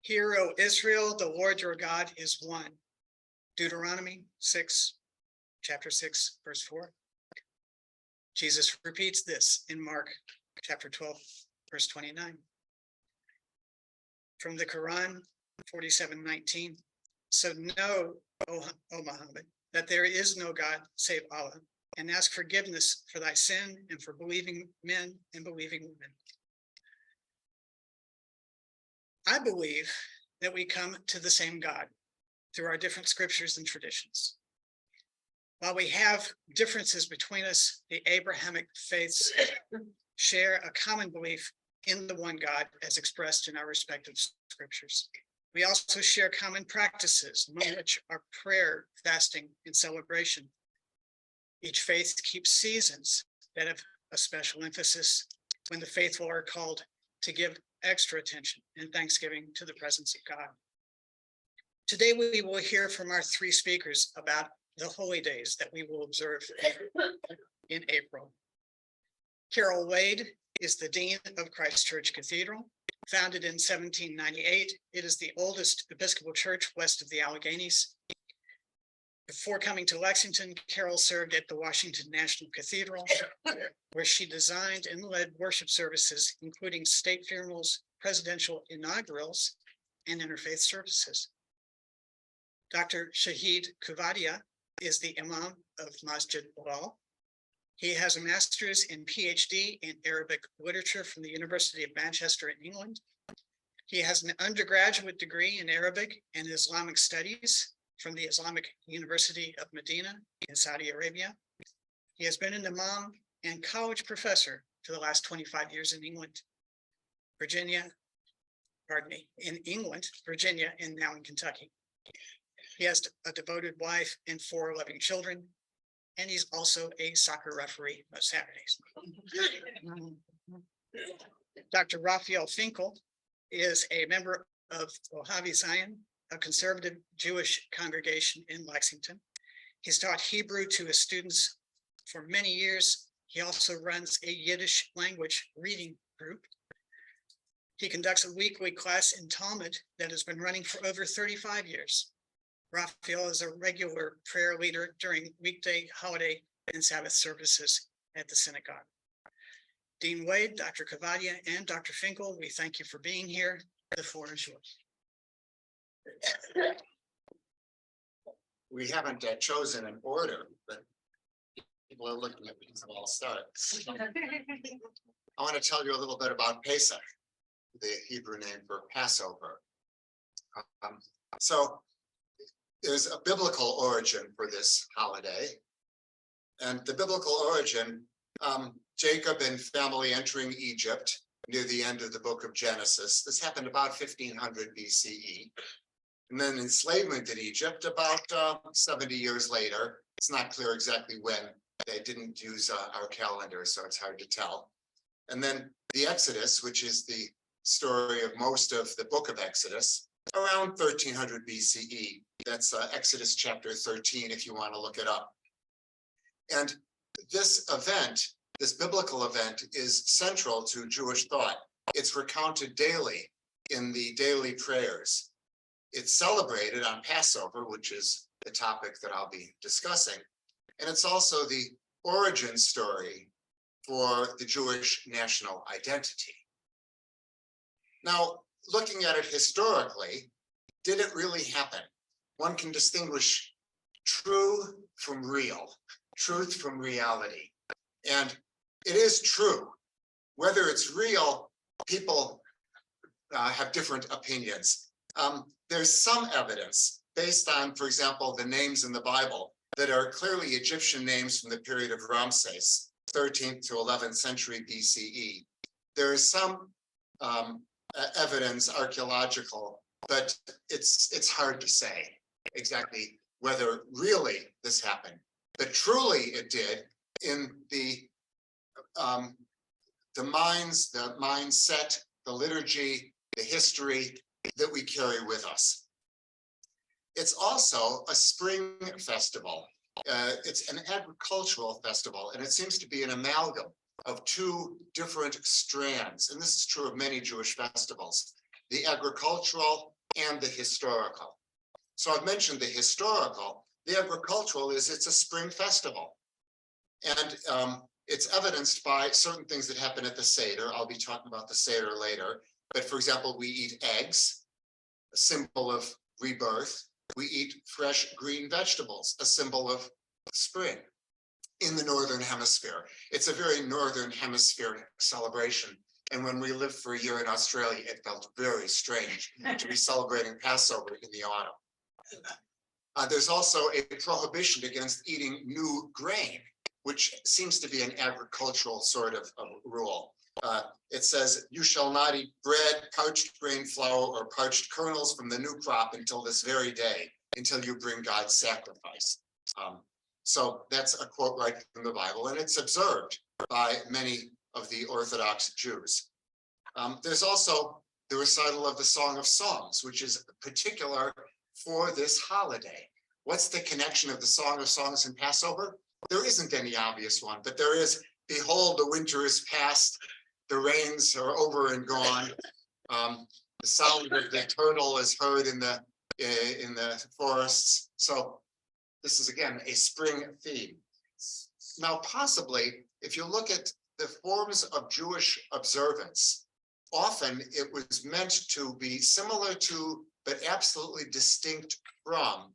Hear, O Israel, the Lord your God is one. Deuteronomy 6, chapter 6, verse 4. Jesus repeats this in Mark chapter 12, verse 29. From the Quran 47:19. So know, O Muhammad, that there is no God save Allah, and ask forgiveness for thy sin and for believing men and believing women. I believe that we come to the same God through our different scriptures and traditions. While we have differences between us, the Abrahamic faiths share a common belief in the one God as expressed in our respective scriptures. We also share common practices, among which are prayer, fasting, and celebration. Each faith keeps seasons that have a special emphasis when the faithful are called to give extra attention and thanksgiving to the presence of God. Today, we will hear from our three speakers about the holy days that we will observe in April. Carol Wade is the Dean of Christ Church Cathedral. Founded in 1798, it is the oldest Episcopal church west of the Alleghenies. Before coming to Lexington, Carol served at the Washington National Cathedral, where she designed and led worship services, including state funerals, presidential inaugurals, and interfaith services. Dr. Shaheed Coovadia is the Imam of Masjid Bilal. He has a master's and PhD in Arabic literature from the University of Manchester in England. He has an undergraduate degree in Arabic and Islamic studies from the Islamic University of Medina in Saudi Arabia. He has been an imam and college professor for the last 25 years in England, Virginia, and now in Kentucky. He has a devoted wife and 4 loving children, and he's also a soccer referee most Saturdays. Dr. Raphael Finkel is a member of Ohavay, a conservative Jewish congregation in Lexington. He's taught Hebrew to his students for many years. He also runs a Yiddish language reading group. He conducts a weekly class in Talmud that has been running for over 35 years. Raphael is a regular prayer leader during weekday, holiday, and Sabbath services at the synagogue. Dean Wade, Dr. Coovadia, and Dr. Finkel, we thank you for being here. The floor is yours. We haven't chosen an order, but people are looking at me, so I'll start. I want to tell you a little bit about Pesach, the Hebrew name for Passover. So there's a biblical origin for this holiday. And the biblical origin, Jacob and family entering Egypt near the end of the book of Genesis. This happened about 1500 BCE. And then enslavement in Egypt about 70 years later. It's not clear exactly when. They didn't use our calendar, so it's hard to tell. And then the Exodus, which is the story of most of the book of Exodus, around 1300 BCE. That's Exodus chapter 13, if you want to look it up. And this event, this biblical event, is central to Jewish thought. It's recounted daily in the daily prayers. It's celebrated on Passover, which is the topic that I'll be discussing. And it's also the origin story for the Jewish national identity. Now, looking at it historically, did it really happen? One can distinguish true from real, truth from reality. And it is true. Whether it's real, people have different opinions. There's some evidence based on, for example, the names in the Bible that are clearly Egyptian names from the period of Ramses, 13th to 11th century BCE. There is some evidence, archaeological, but it's hard to say exactly whether really this happened. But truly it did in the mindset, the liturgy, the history that we carry with us. It's also a spring festival. It's an agricultural festival, and it seems to be an amalgam of 2 different strands. And this is true of many Jewish festivals. The agricultural and the historical. So I've mentioned the historical. The agricultural is it's a spring festival. And it's evidenced by certain things that happen at the Seder. I'll be talking about the Seder later. But for example, we eat eggs, a symbol of rebirth. We eat fresh green vegetables, a symbol of spring in the Northern Hemisphere. It's a very Northern Hemisphere celebration. And when we lived for a year in Australia, it felt very strange to be celebrating Passover in the autumn. There's also a prohibition against eating new grain, which seems to be an agricultural sort of rule. It says, you shall not eat bread, parched grain flour, or parched kernels from the new crop until this very day, until you bring God's sacrifice. So that's a quote right from the Bible, and it's observed by many of the Orthodox Jews. There's also the recital of the Song of Songs, which is particular for this holiday. What's the connection of the Song of Songs and Passover? There isn't any obvious one, but there is, behold, the winter is past, the rains are over and gone. The sound of the turtle is heard in the forests. So this is, again, a spring theme. Now, possibly, if you look at the forms of Jewish observance, often it was meant to be similar to, but absolutely distinct from,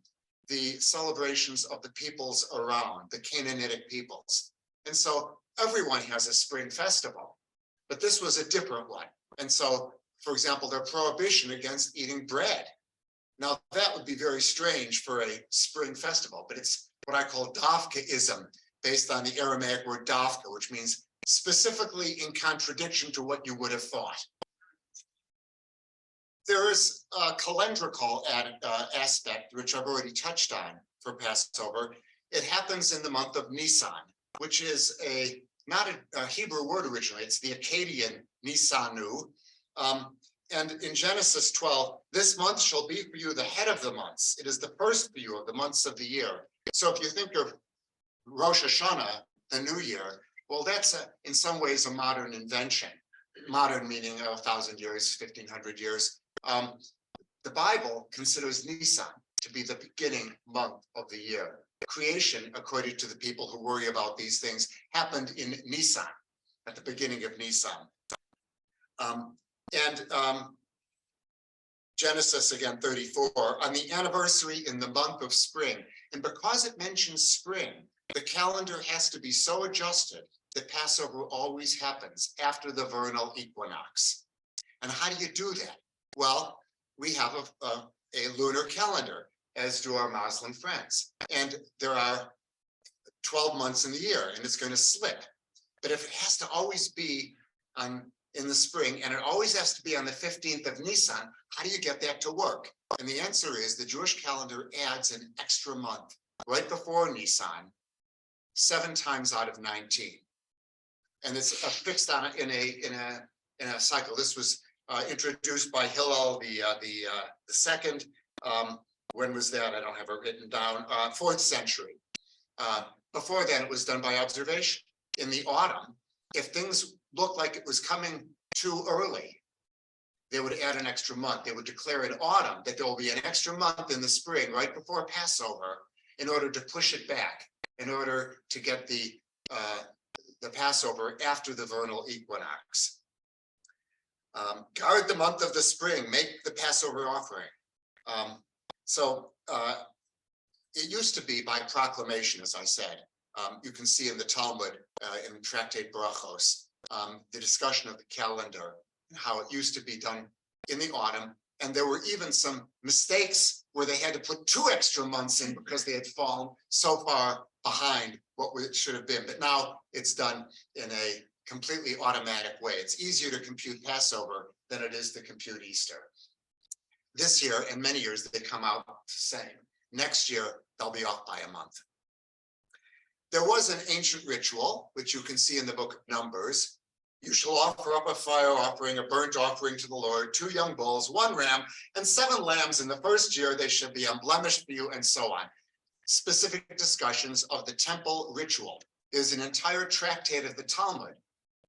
the celebrations of the peoples around, the Canaanitic peoples. And so everyone has a spring festival, but this was a different one. And so, for example, their prohibition against eating bread. Now, that would be very strange for a spring festival, but it's what I call Dafkaism, based on the Aramaic word dafka, which means specifically in contradiction to what you would have thought. There is a calendrical aspect, which I've already touched on for Passover. It happens in the month of Nisan, which is not a Hebrew word originally. It's the Akkadian Nisanu. And in Genesis 12, this month shall be for you the head of the months. It is the first for you of the months of the year. So if you think of Rosh Hashanah, the new year, well, that's in some ways a modern invention. Modern meaning 1,000 years, 1,500 years. The Bible considers Nisan to be the beginning month of the year. Creation, according to the people who worry about these things, happened in Nisan, at the beginning of Nisan. Genesis, again, 34, on the anniversary in the month of spring. And because it mentions spring, the calendar has to be so adjusted that Passover always happens after the vernal equinox. And how do you do that? Well, we have a lunar calendar, as do our Muslim friends. And there are 12 months in the year, and it's going to slip. But if it has to always be in the spring, and it always has to be on the 15th of Nisan, how do you get that to work? And the answer is the Jewish calendar adds an extra month right before Nisan, 7 times out of 19. And it's fixed on in a cycle. This was introduced by Hillel the second. When was that? I don't have it written down. 4th century. Before then, it was done by observation. In the autumn, if things looked like it was coming too early, they would add an extra month. They would declare in autumn that there will be an extra month in the spring, right before Passover, in order to push it back, in order to get the Passover after the vernal equinox. Guard the month of the spring, make the Passover offering. It used to be by proclamation, as I said. You can see in the Talmud, in Tractate Brachos, the discussion of the calendar and how it used to be done in the autumn. And there were even some mistakes where they had to put 2 extra months in because they had fallen so far behind what it should have been. But now it's done in a completely automatic way. It's easier to compute Passover than it is to compute Easter. This year and many years, they come out the same. Next year, they'll be off by a month. There was an ancient ritual, which you can see in the book of Numbers. You shall offer up a fire offering, a burnt offering to the Lord, 2 young bulls, 1 ram, and 7 lambs. In the first year, they should be unblemished for you, and so on. Specific discussions of the temple ritual. There's an entire tractate of the Talmud,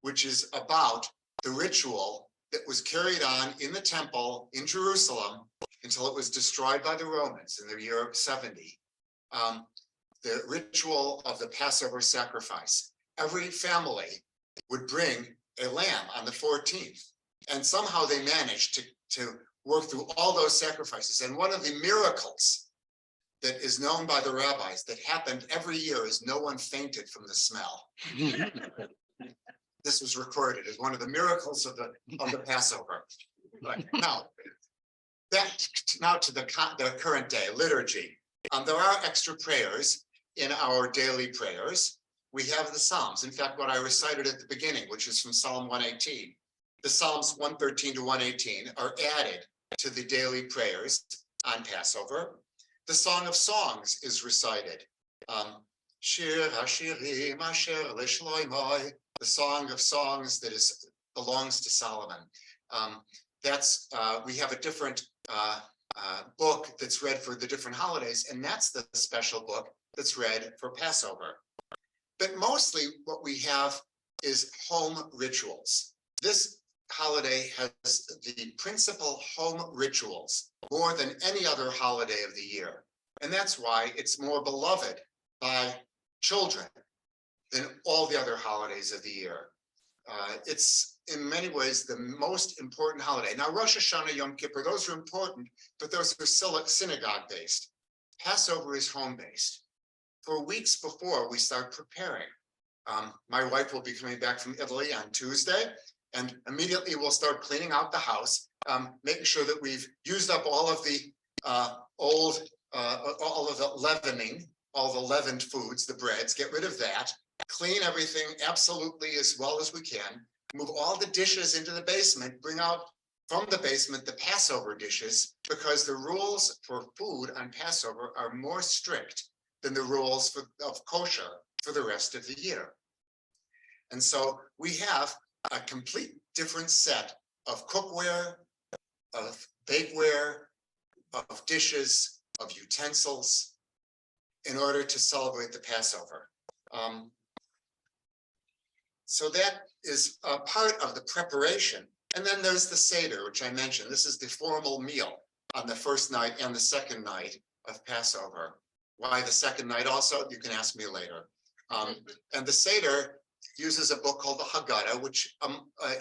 which is about the ritual that was carried on in the temple in Jerusalem until it was destroyed by the Romans in the year 70. The ritual of the Passover sacrifice. Every family would bring a lamb on the 14th. And somehow they managed to work through all those sacrifices. And one of the miracles that is known by the rabbis that happened every year is no one fainted from the smell. This was recorded as one of the miracles of the Passover. But now to the current day liturgy. There are extra prayers in our daily prayers. We have the Psalms. In fact, what I recited at the beginning, which is from Psalm 118, the Psalms 113 to 118 are added to the daily prayers on Passover. The Song of Songs is recited. Shir Hashirim Asher Lishloimoi, the Song of Songs that belongs to Solomon. We have a different book that's read for the different holidays, and that's the special book that's read for Passover. But mostly what we have is home rituals. This holiday has the principal home rituals more than any other holiday of the year. And that's why it's more beloved by children than all the other holidays of the year. It's in many ways the most important holiday. Now, Rosh Hashanah, Yom Kippur, those are important, but those are synagogue-based. Passover is home-based. For weeks before we start preparing, my wife will be coming back from Italy on Tuesday, and immediately we'll start cleaning out the house, making sure that we've used up all of the all of the leavening, all the leavened foods, the breads, get rid of that, clean everything absolutely as well as we can, move all the dishes into the basement, bring out from the basement the Passover dishes, because the rules for food on Passover are more strict than the rules of kosher for the rest of the year. And so we have a complete different set of cookware, of bakeware, of dishes, of utensils in order to celebrate the Passover. So that is a part of the preparation. And then there's the Seder, which I mentioned. This is the formal meal on the first night and the second night of Passover. Why the second night also? You can ask me later. And the Seder uses a book called the Haggadah, which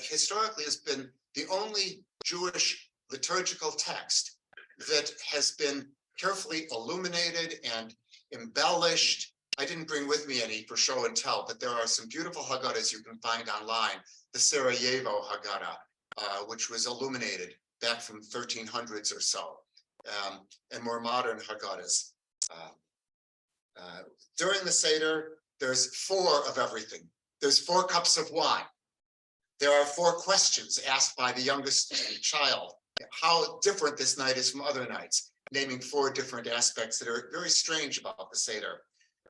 historically has been the only Jewish liturgical text that has been carefully illuminated and embellished. I didn't bring with me any for show and tell, but there are some beautiful Haggadahs you can find online. The Sarajevo Haggadah, which was illuminated back from 1300s or so, and more modern Haggadahs. During the Seder, there's 4 of everything. There's 4 cups of wine. There are 4 questions asked by the youngest child, how different this night is from other nights, naming 4 different aspects that are very strange about the Seder.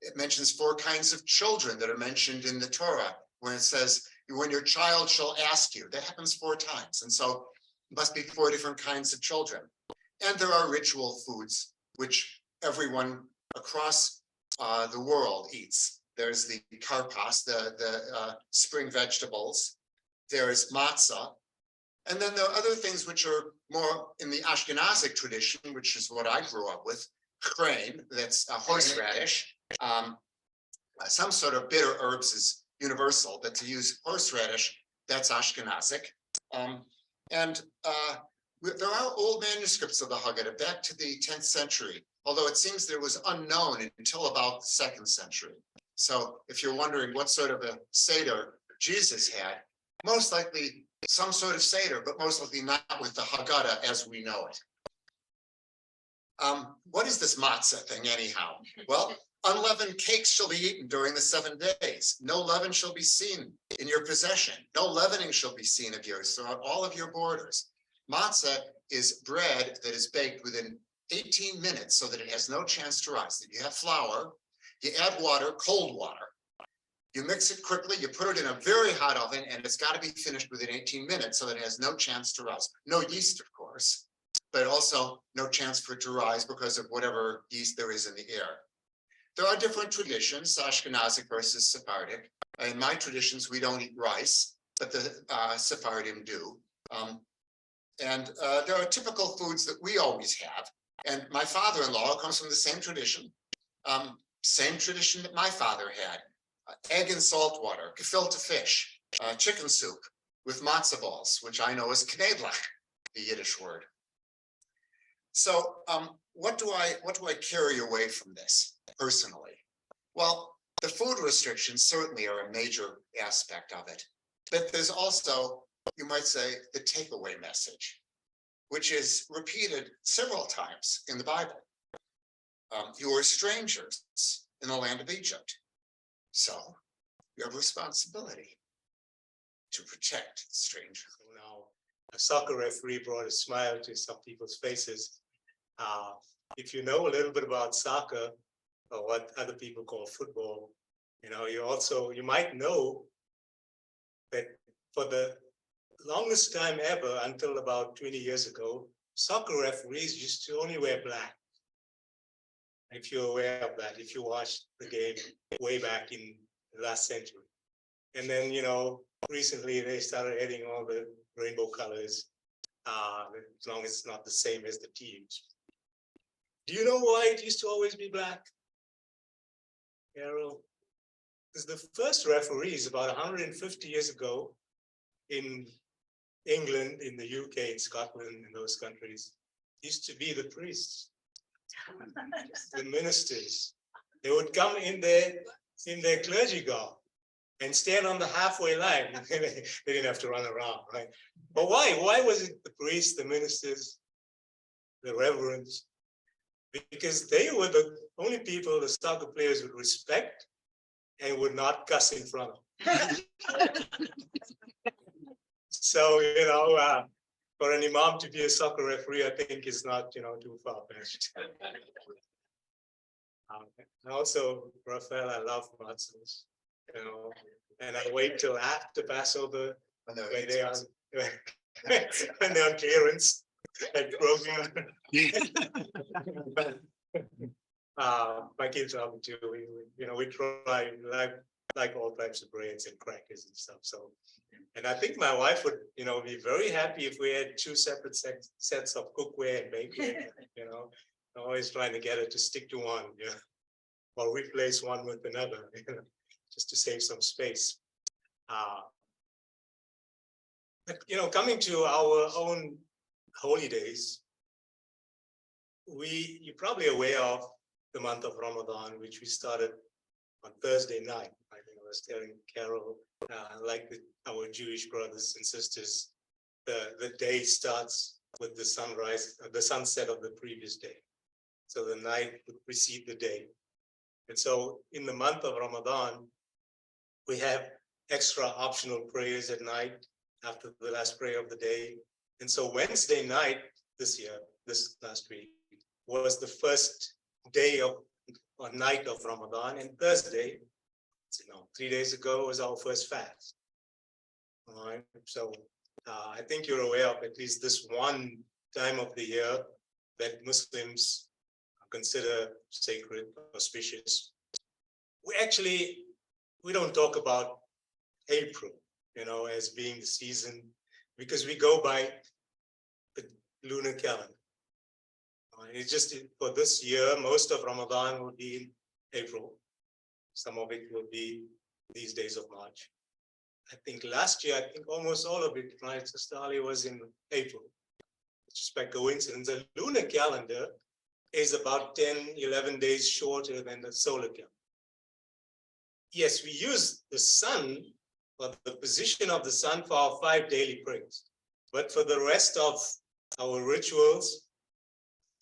It mentions 4 kinds of children that are mentioned in the Torah, when it says, when your child shall ask you. That happens 4 times. And so it must be 4 different kinds of children. And there are ritual foods, which everyone across the world eats. There's the karpas, the spring vegetables. There's matzah. And then there are other things which are more in the Ashkenazic tradition, which is what I grew up with. Chrein, that's a horseradish. Some sort of bitter herbs is universal, but to use horseradish, that's Ashkenazic. There are old manuscripts of the Haggadah back to the 10th century, although it seems there was unknown until about the 2nd century. So if you're wondering what sort of a Seder Jesus had, most likely some sort of Seder, but most likely not with the Haggadah as we know it. What is this matzah thing anyhow? Well, unleavened cakes shall be eaten during the 7 days. No leaven shall be seen in your possession. No leavening shall be seen of yours throughout all of your borders. Matzah is bread that is baked within 18 minutes so that it has no chance to rise. That you have flour, you add water, cold water. You mix it quickly, you put it in a very hot oven, and it's got to be finished within 18 minutes so that it has no chance to rise. No yeast, of course, but also no chance for it to rise because of whatever yeast there is in the air. There are different traditions, Ashkenazic versus Sephardic. In my traditions, we don't eat rice, but the Sephardim do. And there are typical foods that we always have. And my father-in-law comes from the same tradition that my father had. Egg and salt water, gefilte fish, chicken soup with matzo balls, which I know is knedlach, the Yiddish word. So what do I carry away from this personally? Well, the food restrictions certainly are a major aspect of it. But there's also, you might say, the takeaway message, which is repeated several times in the Bible. You are strangers in the land of Egypt. So you have a responsibility to protect strangers. Now, a soccer referee brought a smile to some people's faces. If you know a little bit about soccer, or what other people call football, you might know that for the longest time ever, until about 20 years ago, soccer referees used to only wear black. If you're aware of that, if you watched the game way back in the last century. And then, recently they started adding all the rainbow colors, as long as it's not the same as the teams. Do you know why it used to always be black, Carol? Because the first referees about 150 years ago in England, in the UK, in Scotland, in those countries, used to be the priests, the ministers. They would come in their clergy garb and stand on the halfway line. They didn't have to run around, right? But why? Why was it the priests, the ministers, the reverends? Because they were the only people the soccer players would respect and would not cuss in front of. So, for an imam to be a soccer referee, I think is not, too far-fetched. And also, Raphael, I love matzahs, and I wait till after Passover when they're on clearance at program. My kids love it too. We try like all types of breads and crackers and stuff. So, and I think my wife would, be very happy if we had two separate sets of cookware and bakeware. I'm always trying to get her to stick to one, or replace one with another, just to save some space. But coming to our own holy days, you're probably aware of the month of Ramadan, which we started on Thursday night. I was telling Carol, like our Jewish brothers and sisters, the day starts with the sunrise, the sunset of the previous day. So the night would precede the day. And so in the month of Ramadan, we have extra optional prayers at night after the last prayer of the day. And so Wednesday night this last week, was the first day or night of Ramadan, and Thursday, 3 days ago, was our first fast. All right, so I think you're aware of at least this one time of the year that Muslims consider sacred, auspicious. We don't talk about April, as being the season, because we go by the lunar calendar. It's just for this year, most of Ramadan will be in April. Some of it will be these days of March. I think last year, almost all of it, right, Sister Ali, was in April. It's just by coincidence. The lunar calendar is about 10, 11 days shorter than the solar calendar. Yes, we use the sun, or the position of the sun, for our 5 daily prayers. But for the rest of our rituals,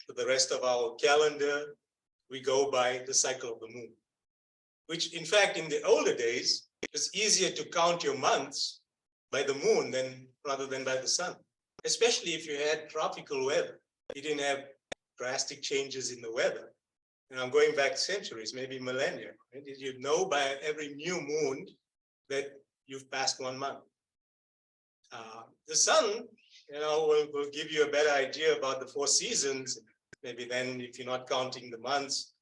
for the rest of our calendar, we go by the cycle of the moon, which in fact, in the older days, it's easier to count your months by the moon rather than by the sun, especially if you had tropical weather. You didn't have drastic changes in the weather. And I'm going back centuries, maybe millennia. Right? You know by every new moon that you've passed 1 month. The sun, will give you a better idea about the 4 seasons. Maybe then, if you're not counting the months,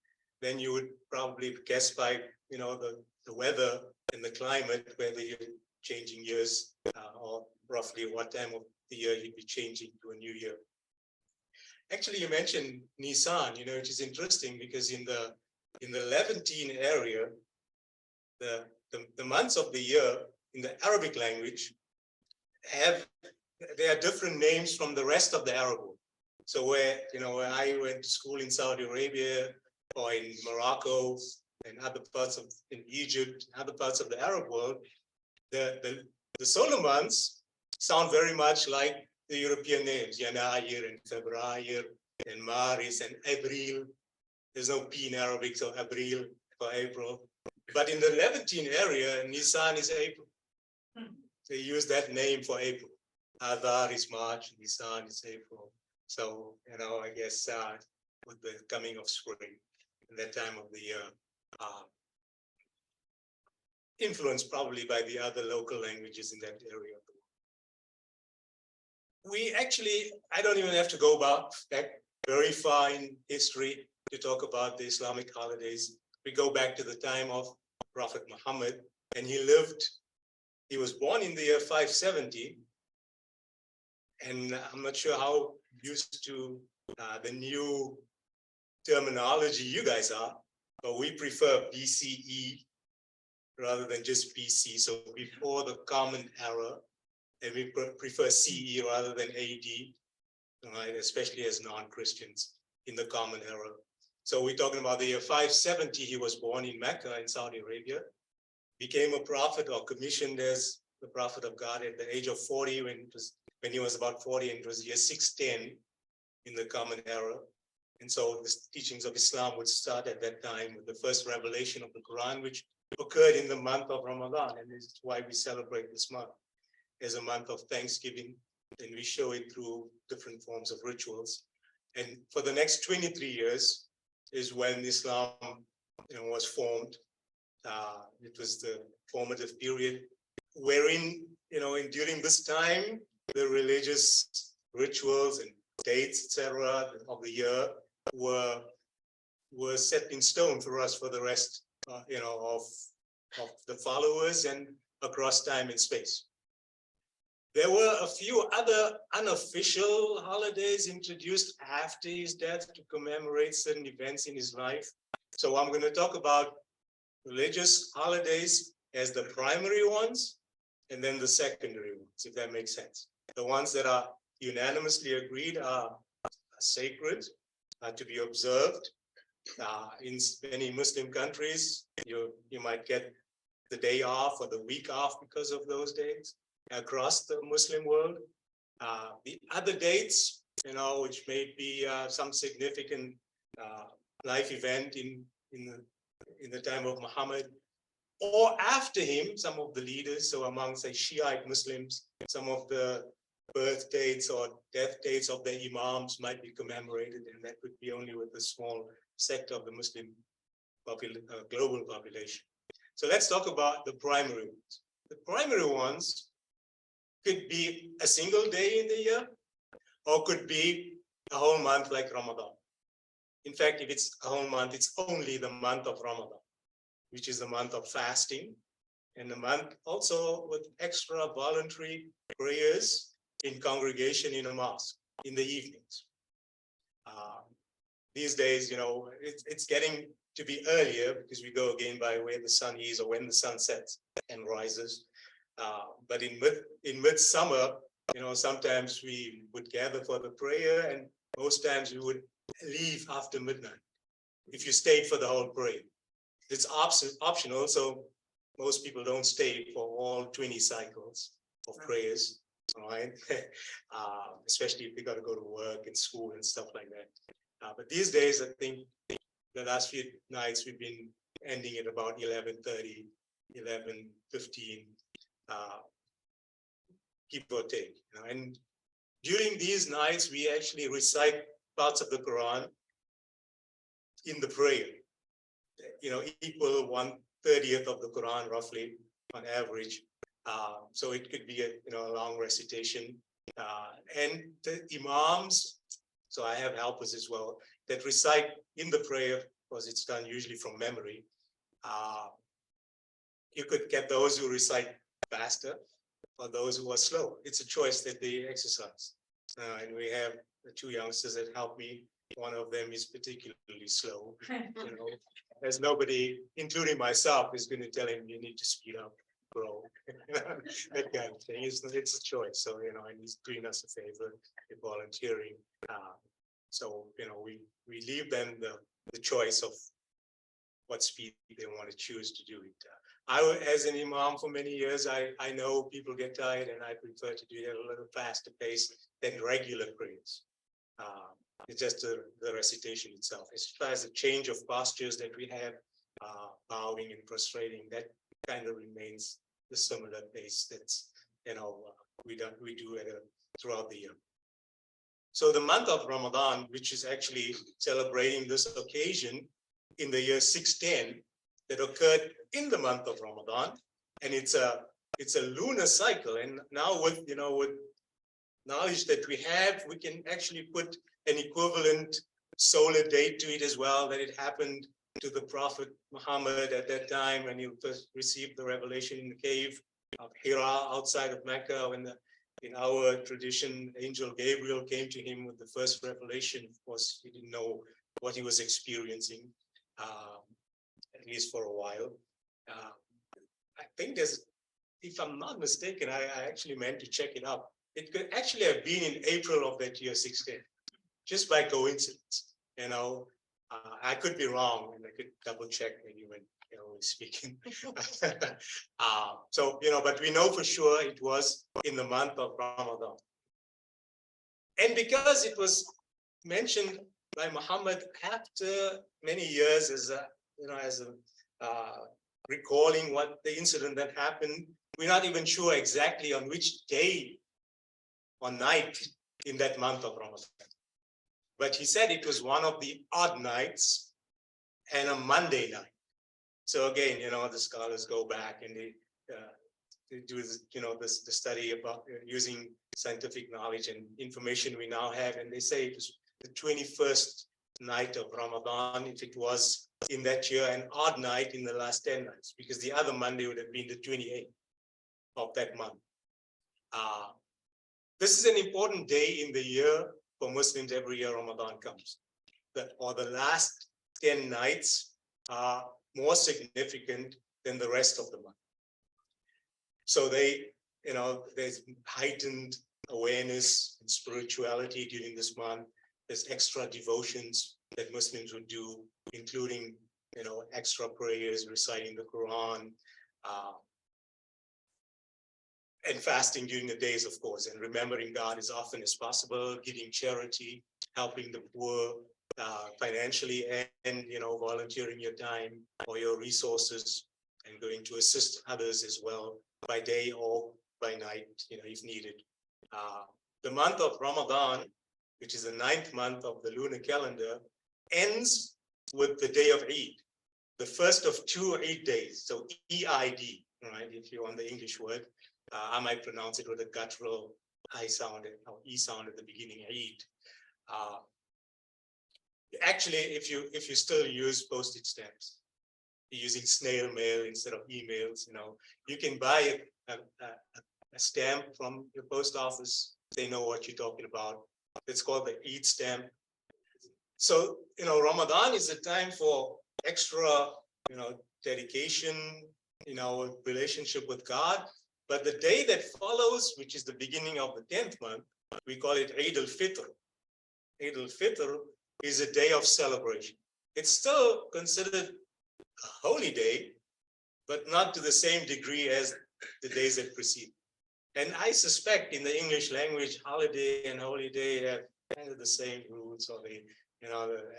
then you would probably guess by, the weather and the climate, whether you're changing years or roughly what time of the year he'd be changing to a new year. Actually, you mentioned Nisan, which is interesting because in the Levantine area, the months of the year in the Arabic language they are different names from the rest of the Arab world. So where I went to school in Saudi Arabia or in Morocco and other parts in Egypt, other parts of the Arab world, the solar months sound very much like the European names, Yanayir and Febrayir and Maris and Abril. There's no P in Arabic, so Abril for April. But in the Levantine area, Nisan is April. They use that name for April. Adar is March, Nisan is April. So, I guess with the coming of spring, and that time of the year, influenced probably by the other local languages in that area of the world. We actually, I don't even have to go back very far in history to talk about the Islamic holidays. We go back to the time of Prophet Muhammad, and he was born in the year 570. And I'm not sure how used to the new terminology you guys are, but we prefer BCE rather than just BC. So before the Common Era, and we prefer CE rather than AD, right? Especially as non-Christians in the Common Era. So we're talking about the year 570, he was born in Mecca in Saudi Arabia, became a prophet or commissioned as the prophet of God at the age of 40 when he was about 40, and it was year 610 in the Common Era. And so the teachings of Islam would start at that time with the first revelation of the Quran, which occurred in the month of Ramadan. And this is why we celebrate this month as a month of Thanksgiving. And we show it through different forms of rituals. And for the next 23 years is when Islam was formed. It was the formative period wherein, during this time, the religious rituals and dates, etc., of the year were set in stone for us for the rest, of the followers and across time and space. There were a few other unofficial holidays introduced after his death to commemorate certain events in his life. So I'm going to talk about religious holidays as the primary ones, and then the secondary ones, if that makes sense. The ones that are unanimously agreed are sacred, to be observed. In many Muslim countries, you might get the day off or the week off because of those days across the Muslim world. The other dates, which may be some significant life event in the time of Muhammad, or after him, some of the leaders, so among, say, Shiite Muslims, some of the birth dates or death dates of the Imams might be commemorated, and that could be only with a small sector of the Muslim global population. So let's talk about the primary ones. The primary ones could be a single day in the year, or could be a whole month like Ramadan. In fact, if it's a whole month, it's only the month of Ramadan, which is the month of fasting, and the month also with extra voluntary prayers in congregation in a mosque in the evenings. These days, it's getting to be earlier because we go again by where the sun is or when the sun sets and rises. But in midsummer, sometimes we would gather for the prayer, and most times we would leave after midnight if you stayed for the whole prayer. It's optional, so most people don't stay for all 20 cycles of prayers, right? Especially if they got to go to work and school and stuff like that. But these days, I think the last few nights we've been ending at about 11:30, 11:15, give or take. And during these nights, we actually recite parts of the Quran in the prayer. Equal 1/30th of the Quran, roughly, on average. So it could be a long recitation. And the Imams, so I have helpers as well, that recite in the prayer, because it's done usually from memory. You could get those who recite faster, or those who are slow. It's a choice that they exercise. And we have the two youngsters that help me. One of them is particularly slow. There's nobody, including myself, is going to tell him you need to speed up, bro. That kind of thing. It's a choice. So, and he's doing us a favor in volunteering. So, we leave them the choice of what speed they want to choose to do it. As an imam for many years, I know people get tired, and I prefer to do it at a little faster pace than regular prayers. It's just the recitation itself. As far as the change of postures that we have, bowing and prostrating, that kind of remains the similar pace that's we do throughout the year. So the month of Ramadan, which is actually celebrating this occasion in the year 610, that occurred in the month of Ramadan, and it's a lunar cycle. And now with knowledge that we have, we can actually put an equivalent solar date to it as well, that it happened to the Prophet Muhammad at that time when he first received the revelation in the cave of Hira outside of Mecca, when in our tradition, Angel Gabriel came to him with the first revelation. Of course, he didn't know what he was experiencing, at least for a while. I think there's, if I'm not mistaken, I actually meant to check it up. It could actually have been in April of that year 610, just by coincidence. I could be wrong, and I could double check maybe when we're speaking. But we know for sure it was in the month of Ramadan. And because it was mentioned by Muhammad after many years as recalling what the incident that happened, we're not even sure exactly on which day or night in that month of Ramadan. But he said it was one of the odd nights and a Monday night. So again, the scholars go back and they do the study about using scientific knowledge and information we now have, and they say it was the 21st night of Ramadan if it was in that year, an odd night in the last 10 nights, because the other Monday would have been the 28th of that month. This is an important day in the year for Muslims. Every year Ramadan comes, the last 10 nights are more significant than the rest of the month. So there's heightened awareness and spirituality during this month. There's extra devotions that Muslims would do, including extra prayers, reciting the Quran, and fasting during the days, of course, and remembering God as often as possible, giving charity, helping the poor financially, and volunteering your time or your resources, and going to assist others as well by day or by night, if needed. The month of Ramadan, which is the 9th month of the lunar calendar, ends with the day of Eid, the first of 2 Eid days. So E-I-D, right? If you want the English word, I might pronounce it with a guttural I sound or E sound at the beginning, Eid. Actually, if you still use postage stamps, you're using snail mail instead of emails, you can buy a stamp from your post office. They know what you're talking about. It's called the Eid stamp. So, Ramadan is a time for extra, dedication, relationship with God. But the day that follows, which is the beginning of the 10th month, we call it Eid al-Fitr. Eid al-Fitr is a day of celebration. It's still considered a holy day, but not to the same degree as the days that precede. And I suspect in the English language, holiday and holy day have kind of the same roots, or the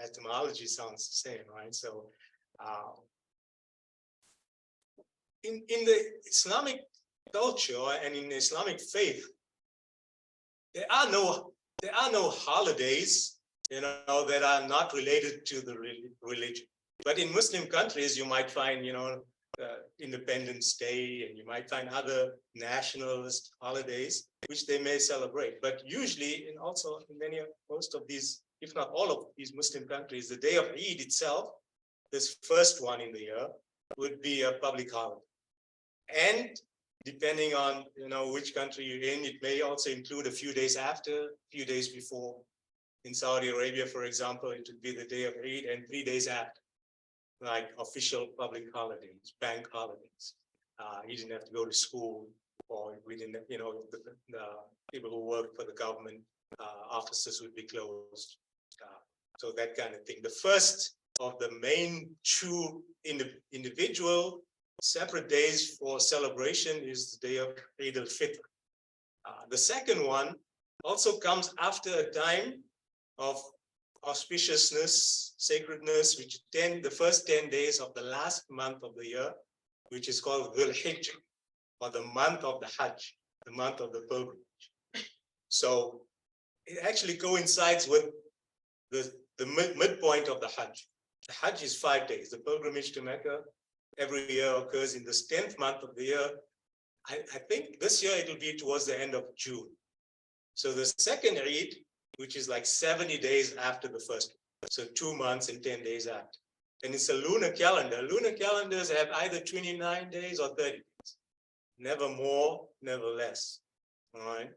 etymology sounds the same, right? So in the Islamic culture and in Islamic faith, there are no holidays, that are not related to the religion. But in Muslim countries, you might find, Independence Day, and you might find other nationalist holidays which they may celebrate. But usually, and also in most of these, if not all of these Muslim countries, the day of Eid itself, this first one in the year, would be a public holiday. And depending on, which country you're in, it may also include a few days after, a few days before. In Saudi Arabia, for example, it would be the day of Eid and 3 days after, like official public holidays, bank holidays. He didn't have to go to school, or we didn't, the people who work for the government, offices would be closed. So that kind of thing. The first of the main two individual separate days for celebration is the day of Eid al-Fitr. The second one also comes after a time of auspiciousness, sacredness, which the first 10 days of the last month of the year, which is called Dhul Hijjah, or the month of the Hajj, the month of the pilgrimage. So it actually coincides with the midpoint of the Hajj. The Hajj is 5 days. The pilgrimage to Mecca every year occurs in this 10th month of the year. I think this year it will be towards the end of June. So the second Eid, which is like 70 days after the first, so 2 months and 10 days after. And it's a lunar calendar. Lunar calendars have either 29 days or 30 days. Never more, never less. All right.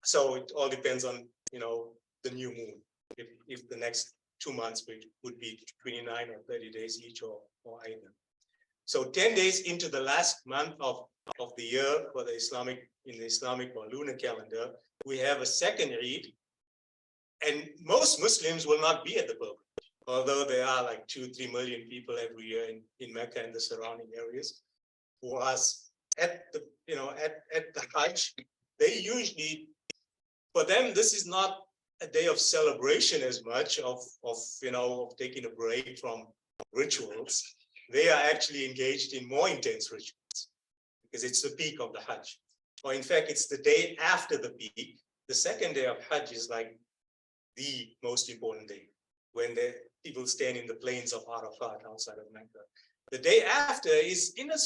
So it all depends on, the new moon. If the next 2 months would be 29 or 30 days each, or either. So 10 days into the last month of the year for the in the Islamic or lunar calendar, we have a second Eid. And most Muslims will not be at the pilgrimage, although there are like 2-3 million people every year in Mecca and the surrounding areas. For us at the Hajj, they usually, for them, this is not a day of celebration as much of taking a break from rituals. They are actually engaged in more intense rituals because it's the peak of the Hajj. Or in fact, it's the day after the peak. The second day of Hajj is like the most important day, when the people stand in the plains of Arafat outside of Mecca. The day after is in a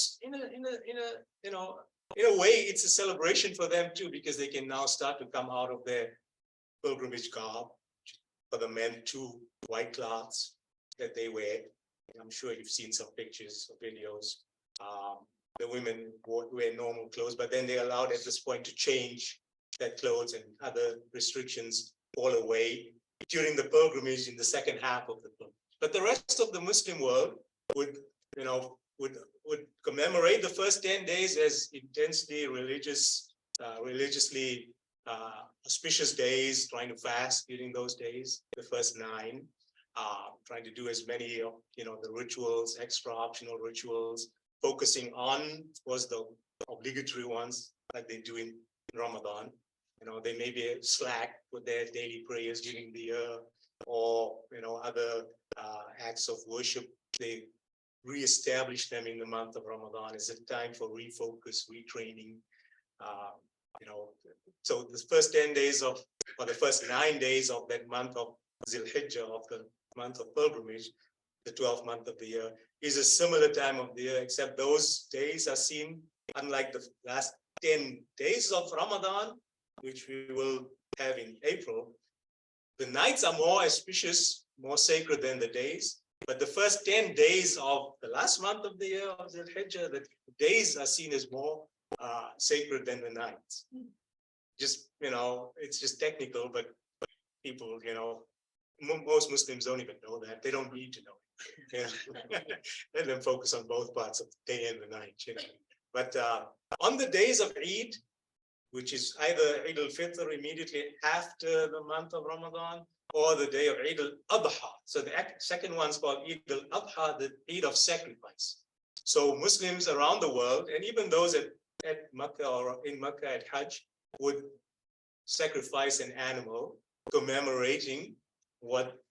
way, it's a celebration for them too, because they can now start to come out of their pilgrimage garb. For the men, 2 white cloths that they wear. I'm sure you've seen some pictures or videos. The women wear normal clothes, but then they're allowed at this point to change their clothes, and other restrictions fall away during the pilgrimage in the second half of the pilgrimage. But the rest of the Muslim world would commemorate the first 10 days as intensely religiously auspicious days, trying to fast during those days, the first 9, trying to do as many of the rituals, extra optional rituals, focusing on, of course, the obligatory ones like they do in Ramadan. They may be slack with their daily prayers during the year, or other acts of worship. They reestablish them in the month of Ramadan as a time for refocus, retraining. So the first 10 days or the first 9 days of that month of Zil Hijjah, of the month of pilgrimage, the 12th month of the year, is a similar time of the year, except those days are seen, unlike the last 10 days of Ramadan, which we will have in April. The nights are more auspicious, more sacred than the days. But the first 10 days of the last month of the year of Zil Hijjah, the days are seen as more sacred than the nights. Just, it's just technical, but people, most Muslims don't even know that. They don't need to know. Let them focus on both parts of the day and the night. But on the days of Eid, which is either Eid al-Fitr immediately after the month of Ramadan, or the day of Eid al-Adha. So the second one's called Eid al-Adha, the Eid of sacrifice. So Muslims around the world, and even those at Makkah or in Makkah at Hajj, would sacrifice an animal commemorating what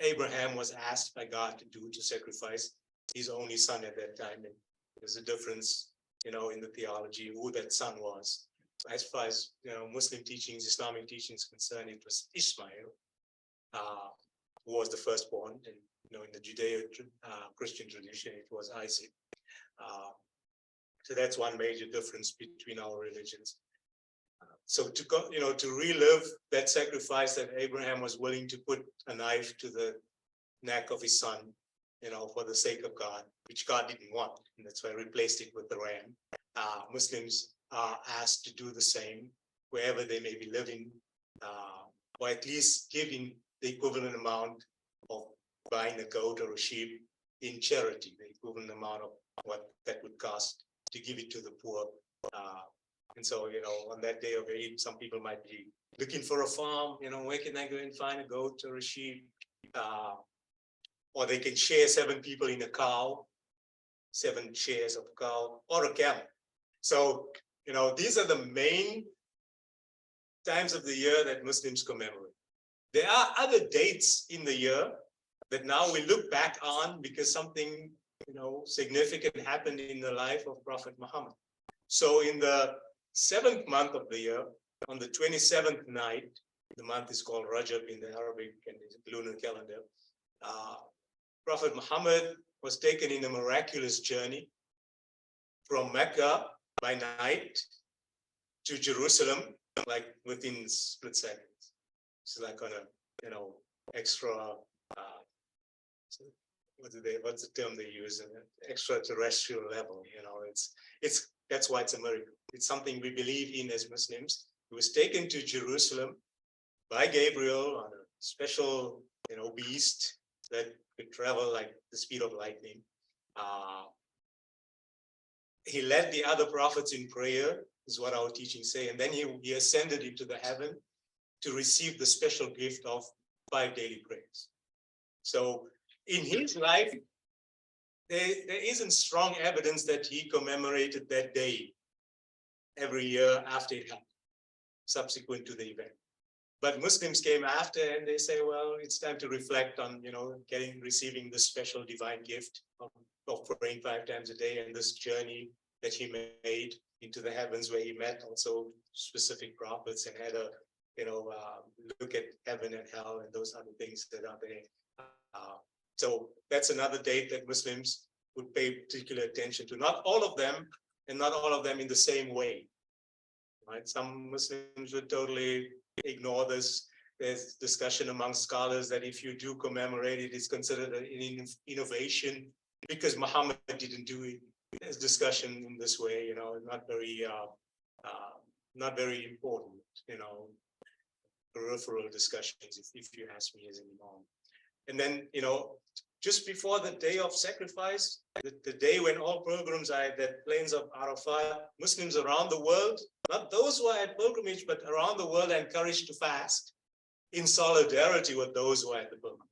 Abraham was asked by God to do, to sacrifice his only son at that time. And there's a difference, in the theology, who that son was. As far as Muslim teachings, Islamic teachings concerned, it was Ismail, who was the firstborn, and in the Judeo-Christian tradition, it was Isaac. So that's one major difference between our religions. So to relive that sacrifice that Abraham was willing to put a knife to the neck of his son, for the sake of God, which God didn't want. And that's why I replaced it with the ram. Muslims are asked to do the same wherever they may be living, or at least giving the equivalent amount of buying a goat or a sheep in charity, the equivalent amount of what that would cost to give it to the poor. And so, on that day of Eid, some people might be looking for a farm, where can I go and find a goat or a sheep? Or they can share 7 people in a cow, 7 shares of a cow or a camel. So, these are the main times of the year that Muslims commemorate. There are other dates in the year that now we look back on because something, significant happened in the life of Prophet Muhammad. So in the 7th month of the year, on the 27th night, the month is called Rajab in the Arabic and the lunar calendar, Prophet Muhammad was taken in a miraculous journey from Mecca by night to Jerusalem, like within split seconds. It's like on a, extra, what's the term they use? An extraterrestrial level, that's why it's a miracle. It's something we believe in as Muslims. He was taken to Jerusalem by Gabriel on a special, beast that could travel like the speed of lightning. He led the other prophets in prayer, is what our teachings say, and then he ascended into the heaven to receive the special gift of 5 daily prayers. So in his life, there isn't strong evidence that he commemorated that day every year after it happened, subsequent to the event. But Muslims came after and they say, well, it's time to reflect on, receiving this special divine gift of praying 5 times a day and this journey that he made into the heavens where he met also specific prophets and had a, look at heaven and hell and those other things that are there. So that's another date that Muslims would pay particular attention to. Not all of them, and not all of them in the same way. Right? Some Muslims would totally ignore this. There's discussion among scholars that if you do commemorate it, it's considered an innovation because Muhammad didn't do it. There's discussion in this way, not very important, peripheral discussions, if you ask me as an Imam. And then, just before the day of sacrifice, the day when all pilgrims are at that plains of Arafat, Muslims around the world, not those who are at pilgrimage, but around the world are encouraged to fast in solidarity with those who are at the pilgrimage.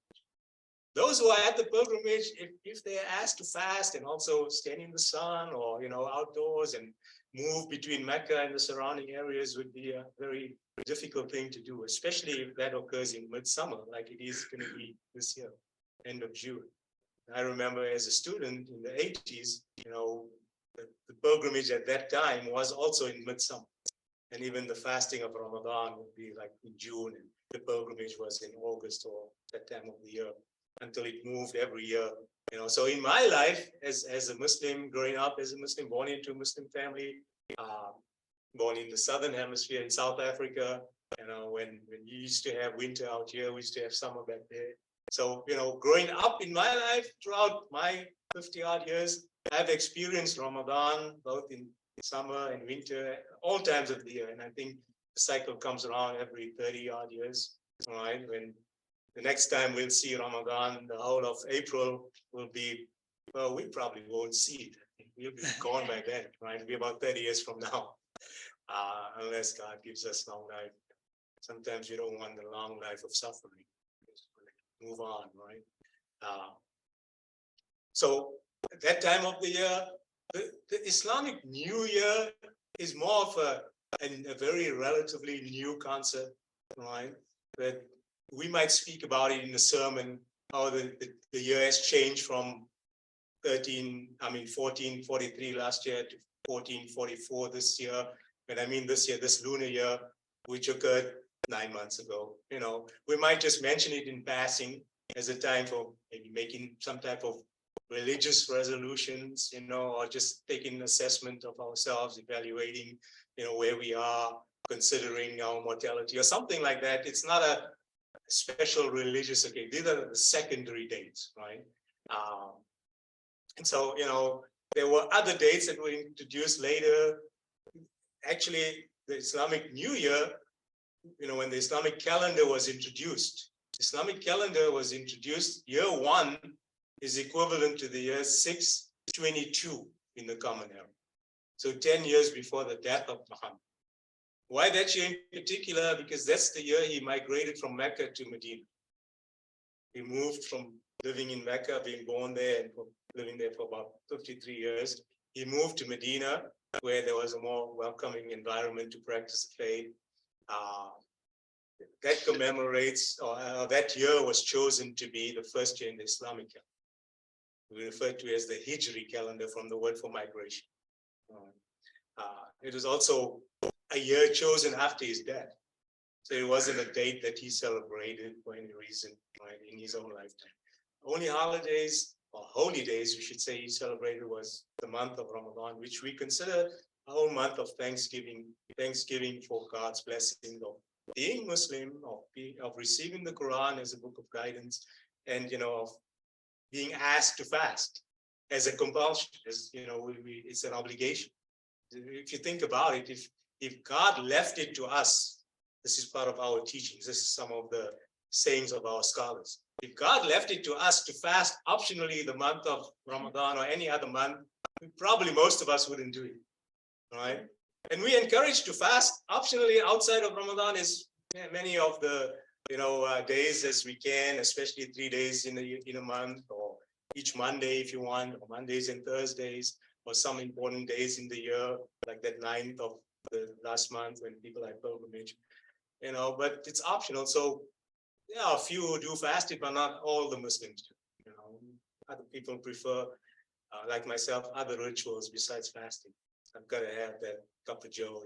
Those who are at the pilgrimage, if they are asked to fast and also stand in the sun or, outdoors and move between Mecca and the surrounding areas would be a very difficult thing to do, especially if that occurs in midsummer, like it is going to be this year, end of June. I remember as a student in the 80s, the pilgrimage at that time was also in midsummer. And even the fasting of Ramadan would be like in June, and the pilgrimage was in August or that time of the year, until it moved every year. So in my life, as a Muslim, growing up as a Muslim, born into a Muslim family, born in the Southern Hemisphere in South Africa, when you used to have winter out here, we used to have summer back there. So, growing up in my life throughout my 50-odd years, I've experienced Ramadan, both in summer and winter, all times of the year. And I think the cycle comes around every 30-odd years, right? When the next time we'll see Ramadan, the whole of April will be, well, we probably won't see it. We'll be gone by then, right? It'll be about 30 years from now, unless God gives us long life. Sometimes you don't want the long life of suffering. Move on, right? So at that time of the year, the Islamic New Year is more of a very relatively new concept, right? That we might speak about it in the sermon, how the year has changed from 1443 last year to 1444 this year. And I mean this year, this lunar year, which occurred 9 months ago. We might just mention it in passing as a time for maybe making some type of religious resolutions, or just taking an assessment of ourselves, evaluating, where we are, considering our mortality or something like that. It's not a special religious occasion. These are the secondary dates, right? And so, there were other dates that were introduced later. Actually, the Islamic New Year, when the Islamic calendar was introduced, year 1 is equivalent to the year 622 in the Common Era. So 10 years before the death of Muhammad. Why that year in particular? Because that's the year he migrated from Mecca to Medina. He moved from living in Mecca, being born there and living there for about 53 years. He moved to Medina, where there was a more welcoming environment to practice the faith. That commemorates, or that year was chosen to be the first year in the Islamic calendar. We refer to it as the Hijri calendar from the word for migration. It was also a year chosen after his death. So it wasn't a date that he celebrated for any reason, right, in his own lifetime. Only holidays, or holy days, we should say, he celebrated was the month of Ramadan, which we consider our month of thanksgiving for God's blessing of being Muslim, of receiving the Quran as a book of guidance, and of being asked to fast as a compulsion, as it's an obligation. If you think about it, if God left it to us, this is part of our teachings, this is some of the sayings of our scholars. If God left it to us to fast optionally the month of Ramadan or any other month, probably most of us wouldn't do it, right? And we encourage to fast optionally outside of Ramadan as many of the days as we can, especially 3 days in a month, or each Monday if you want, or Mondays and Thursdays, or some important days in the year, like that 9th of the last month when people have pilgrimage, but it's optional. So a few who do fast it, but not all the Muslims do. Other people prefer, like myself, other rituals besides fasting. I've got to have that cup of joe,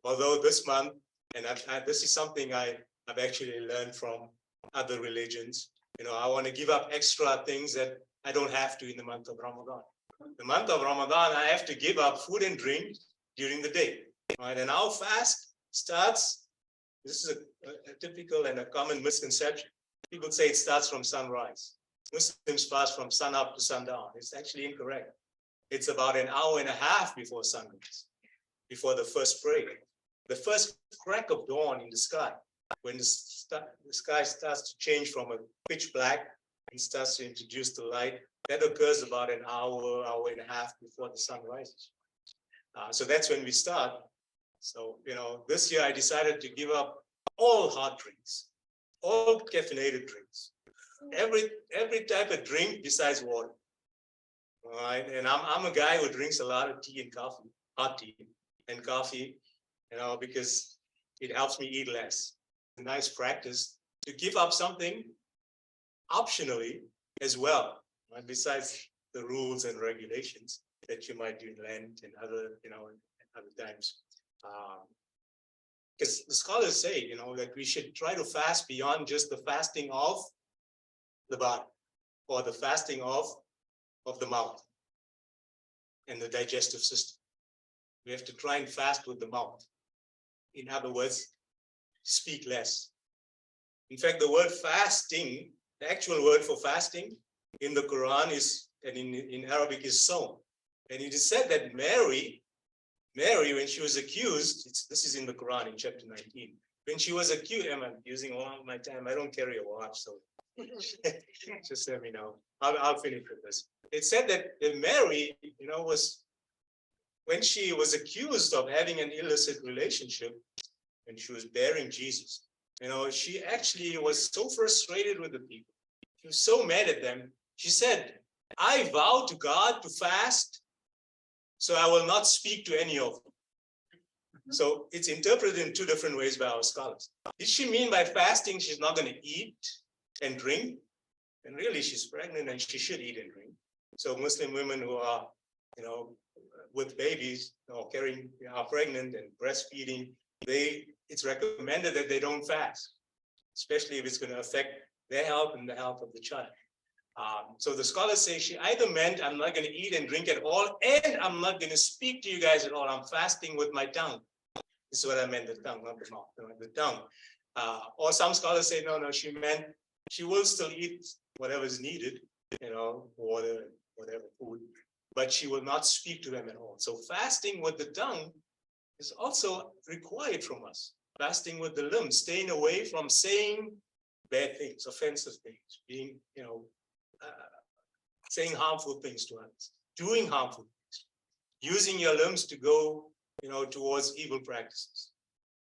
Although this month, and this is something I've actually learned from other religions, I want to give up extra things that I don't have to in the month of Ramadan. The month of Ramadan, I have to give up food and drink during the day, right? And our fast starts, this is a typical and a common misconception. People say it starts from sunrise. Muslims fast from sun up to sundown. It's actually incorrect. It's about an hour and a half before sunrise, before the first prayer. The first crack of dawn in the sky, when the sky starts to change from a pitch black and starts to introduce the light, that occurs about an hour and a half before the sun rises. So that's when we start. So, this year I decided to give up all hot drinks, all caffeinated drinks, every type of drink besides water. All right, and I'm a guy who drinks a lot of tea and coffee, hot tea and coffee, because it helps me eat less. It's a nice practice to give up something optionally as well, right? Besides the rules and regulations that you might do in Lent and other times. Because the scholars say, that we should try to fast beyond just the fasting of the body or the fasting of the mouth and the digestive system. We have to try and fast with the mouth. In other words, speak less. In fact, the word fasting, the actual word for fasting in the Quran is, and in Arabic is sawm. And it is said that Mary, when she was accused, this is in the Quran in chapter 19, when she was accused, I'm using all my time, I don't carry a watch, so just let me know. I'll finish with this. It said that Mary, when she was accused of having an illicit relationship, when she was bearing Jesus, she actually was so frustrated with the people. She was so mad at them. She said, I vow to God to fast, so I will not speak to any of them. So it's interpreted in two different ways by our scholars. Did she mean by fasting she's not going to eat and drink? And really, she's pregnant and she should eat and drink. So Muslim women who are, with babies or are pregnant and breastfeeding, it's recommended that they don't fast, especially if it's going to affect their health and the health of the child. So the scholars say she either meant I'm not going to eat and drink at all, and I'm not going to speak to you guys at all. I'm fasting with my tongue. This is what I meant, the tongue, not the mouth, the tongue. Or some scholars say, no, she meant She will still eat whatever is needed, water, whatever food, but she will not speak to them at all. So fasting with the tongue is also required from us. Fasting with the limbs, staying away from saying bad things, offensive things, being, saying harmful things to others, doing harmful things, using your limbs to go, towards evil practices.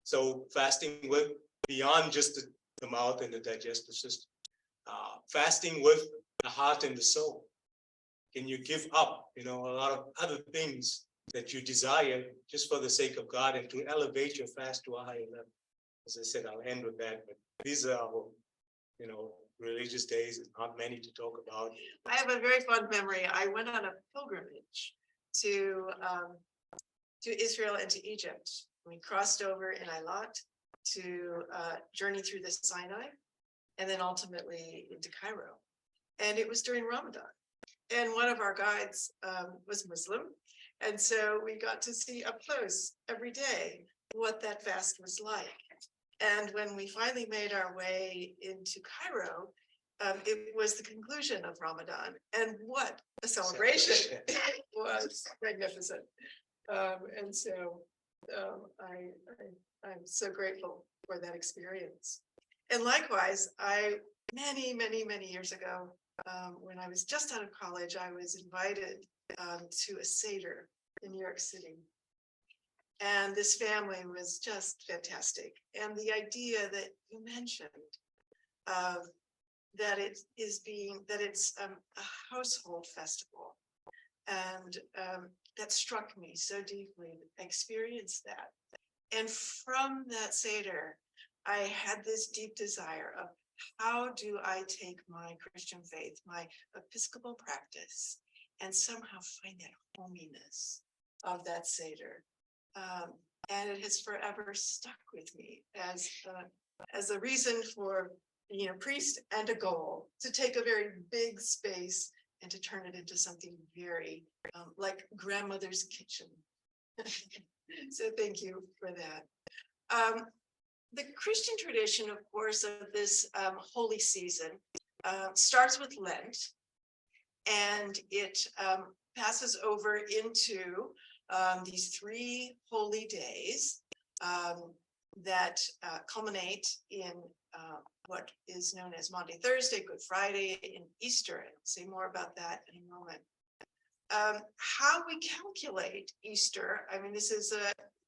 So fasting with beyond just the mouth and the digestive system, fasting with the heart and the soul. Can you give up, a lot of other things that you desire just for the sake of God and to elevate your fast to a higher level? As I said, I'll end with that, but these are our, religious days. There's not many to talk about. I have a very fond memory. I went on a pilgrimage to Israel and to Egypt. We crossed over in Eilat to journey through the Sinai and then ultimately into Cairo. And it was during Ramadan. And one of our guides was Muslim. And so we got to see up close every day what that fast was like. And when we finally made our way into Cairo, it was the conclusion of Ramadan. And what a celebration. It was magnificent. And so I'm so grateful for that experience. And likewise, many years ago, when I was just out of college, I was invited to a Seder in New York City. And this family was just fantastic. And the idea that you mentioned, that it's a household festival. And that struck me so deeply. I experienced that. And from that Seder, I had this deep desire of how do I take my Christian faith, my Episcopal practice, and somehow find that hominess of that Seder. And it has forever stuck with me as a reason for being a priest and a goal to take a very big space and to turn it into something very like grandmother's kitchen. So thank you for that. The Christian tradition, of course, of this holy season starts with Lent, and it passes over into these 3 holy days that culminate in what is known as Maundy Thursday, Good Friday, and Easter. And I'll say more about that in a moment. How we calculate Easter, I mean, this is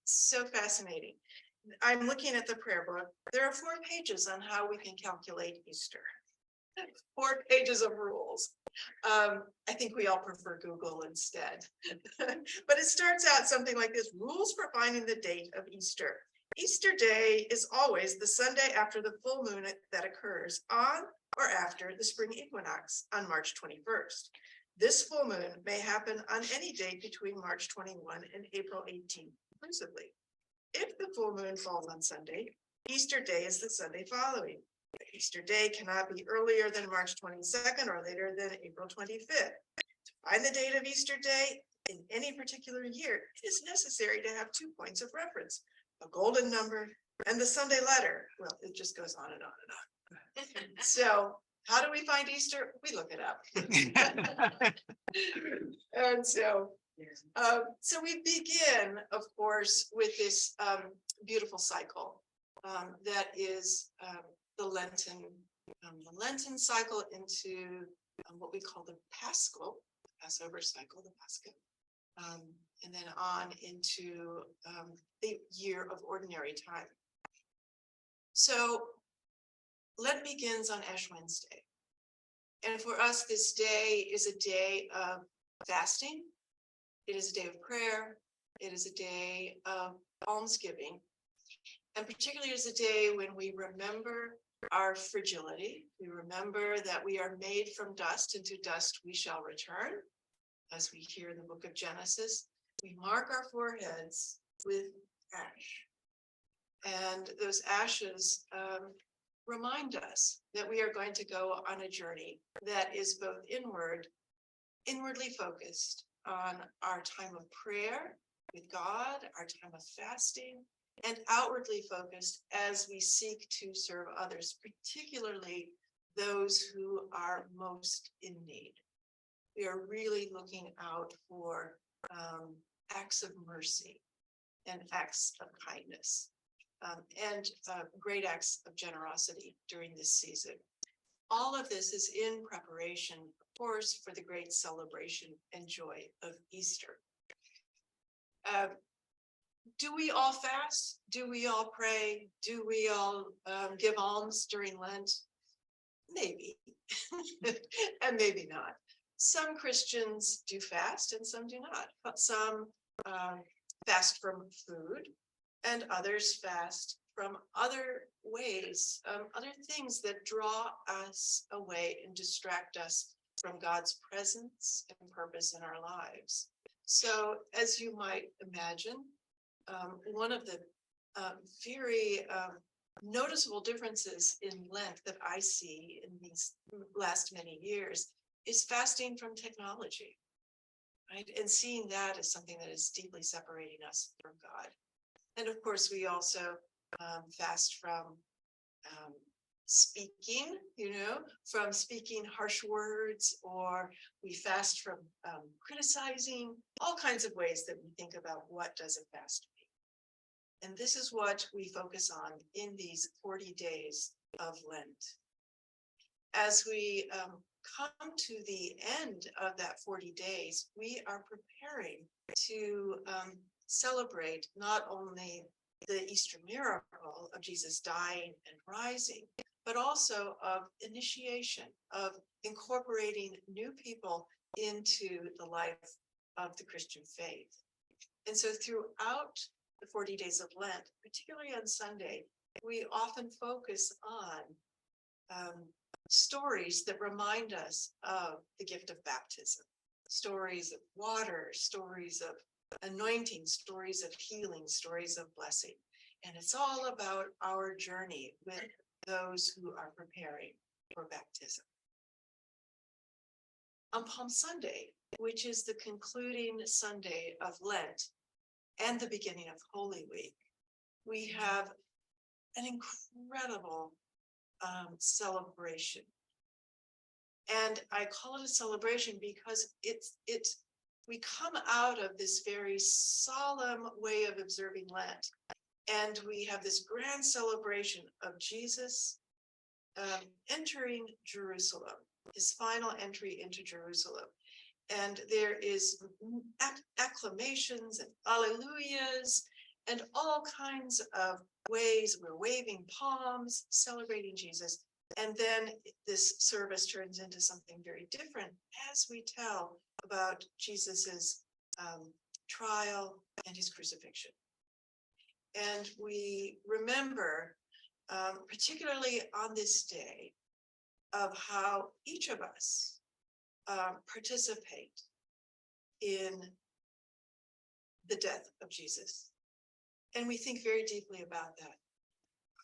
so fascinating. I'm looking at the prayer book. There are 4 pages on how we can calculate Easter. 4 pages of rules. I think we all prefer Google instead. But it starts out something like this: rules for finding the date of Easter. Easter Day is always the Sunday after the full moon that occurs on or after the spring equinox on March 21st. This full moon may happen on any date between March 21 and April 18 exclusively. If the full moon falls on Sunday, Easter Day is the Sunday following. Easter Day cannot be earlier than March 22nd or later than April 25th. To find the date of Easter Day in any particular year, it is necessary to have 2 points of reference: a golden number and the Sunday letter. Well, it just goes on and on and on. So how do we find Easter? We look it up. And so we begin, of course, with this beautiful cycle that is the Lenten cycle into what we call the Passover cycle, the Pascha, and then on into the year of ordinary time. So Lent begins on Ash Wednesday. And for us, this day is a day of fasting. It is a day of prayer. It is a day of almsgiving. And particularly it is a day when we remember our fragility. We remember that we are made from dust, and to dust we shall return. As we hear in the book of Genesis, we mark our foreheads with ash. And those ashes remind us that we are going to go on a journey that is both inwardly focused on our time of prayer with God, our time of fasting, and outwardly focused as we seek to serve others, particularly those who are most in need. We are really looking out for acts of mercy and acts of kindness and great acts of generosity during this season. All of this is in preparation, of course, for the great celebration and joy of Easter. Do we all fast? Do we all pray? Do we all give alms during Lent? Maybe, and maybe not. Some Christians do fast and some do not. But some fast from food and others fast from other ways, other things that draw us away and distract us from God's presence and purpose in our lives. So as you might imagine, one of the very noticeable differences in Lent that I see in these last many years is fasting from technology, right? And seeing that as something that is deeply separating us from God. And of course, we also fast from speaking, from speaking harsh words, or we fast from criticizing, all kinds of ways that we think about what does a fast mean. And this is what we focus on in these 40 days of Lent. As we come to the end of that 40 days, we are preparing to celebrate not only the Easter miracle of Jesus dying and rising, but also of initiation, of incorporating new people into the life of the Christian faith. And so throughout the 40 days of Lent, particularly on Sunday, we often focus on stories that remind us of the gift of baptism, stories of water, stories of anointing, stories of healing, stories of blessing. And it's all about our journey with those who are preparing for baptism. On Palm Sunday, which is the concluding Sunday of Lent and the beginning of Holy Week, we have an incredible celebration. And I call it a celebration because we come out of this very solemn way of observing Lent, and we have this grand celebration of Jesus entering Jerusalem, his final entry into Jerusalem. And there is acclamations and alleluias and all kinds of ways. We're waving palms, celebrating Jesus. And then this service turns into something very different as we tell about Jesus's trial and his crucifixion. And we remember, particularly on this day, of how each of us participate in the death of Jesus. And we think very deeply about that.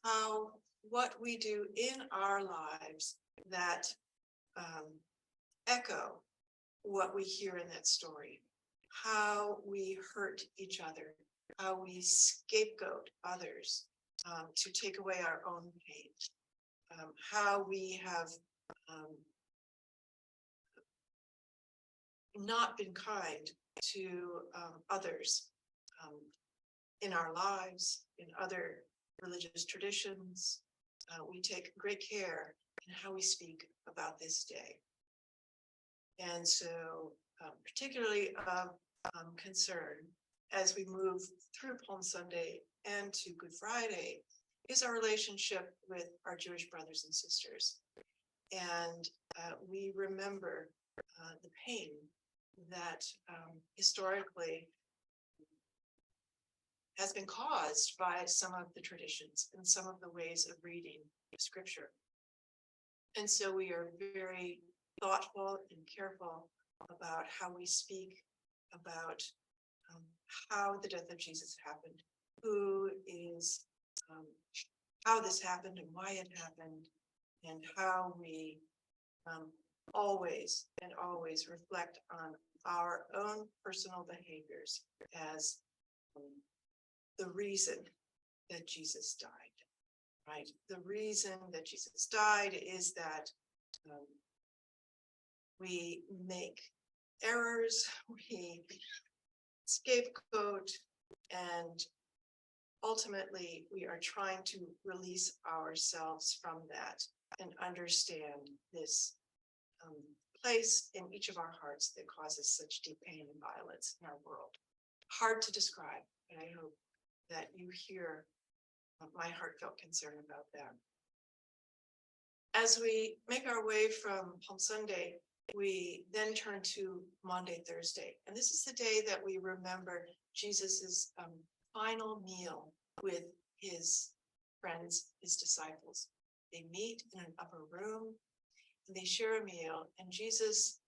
How what we do in our lives that echo what we hear in that story, how we hurt each other, how we scapegoat others to take away our own pain, how we have not been kind to others in our lives, in other religious traditions. We take great care in how we speak about this day. And so particularly of concern as we move through Palm Sunday and to Good Friday is our relationship with our Jewish brothers and sisters. And we remember the pain that historically has been caused by some of the traditions and some of the ways of reading scripture. And so we are very thoughtful and careful about how we speak about how the death of Jesus happened, how this happened and why it happened, and how we always reflect on our own personal behaviors as the reason that Jesus died. right? The reason that Jesus died is that we make errors, we scapegoat, and ultimately we are trying to release ourselves from that and understand this place in each of our hearts that causes such deep pain and violence in our world. Hard to describe, but I hope that you hear my heartfelt concern about that. As we make our way from Palm Sunday, we then turn to Maundy, Thursday. And this is the day that we remember Jesus's final meal with his friends, his disciples. They meet in an upper room and they share a meal. And Jesus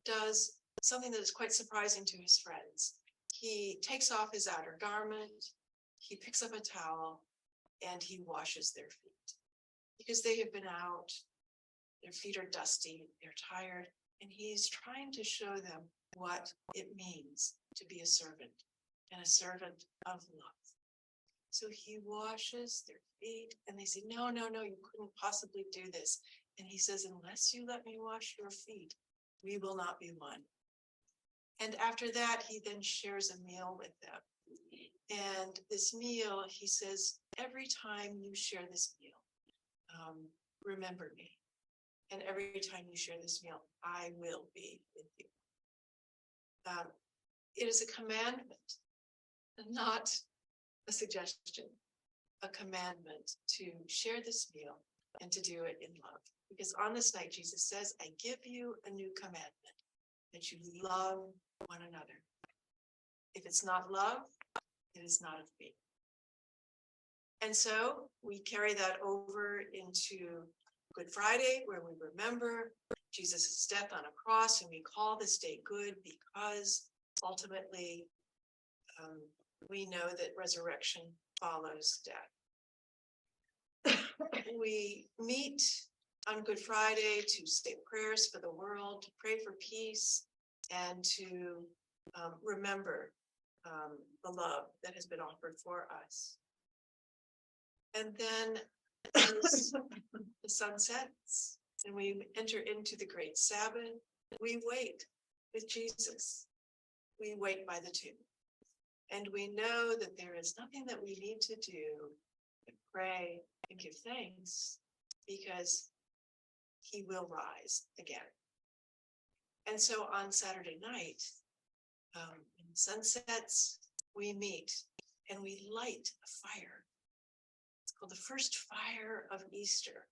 does something that is quite surprising to his friends. He takes off his outer garment, he picks up a towel, and he washes their feet because they have been out. Their feet are dusty, they're tired, and he's trying to show them what it means to be a servant and a servant of love. So he washes their feet and they say, no, you couldn't possibly do this. And he says, unless you let me wash your feet, we will not be one. And after that, he then shares a meal with them. And this meal, he says, every time you share this meal, remember me. And every time you share this meal, I will be with you. It is a commandment, not a suggestion, a commandment to share this meal and to do it in love. Because on this night, Jesus says, I give you a new commandment, that you love one another. If it's not love, it is not of me. And so we carry that over into Good Friday, where we remember Jesus' death on a cross, and we call this day good because ultimately we know that resurrection follows death. We meet on Good Friday to say prayers for the world, to pray for peace, and to remember the love that has been offered for us. And then the sun sets and we enter into the great Sabbath. We wait with Jesus. We wait by the tomb. And we know that there is nothing that we need to do but pray and give thanks because he will rise again. And so on Saturday night, when the sun sets, we meet and we light a fire. It's called the first fire of Easter.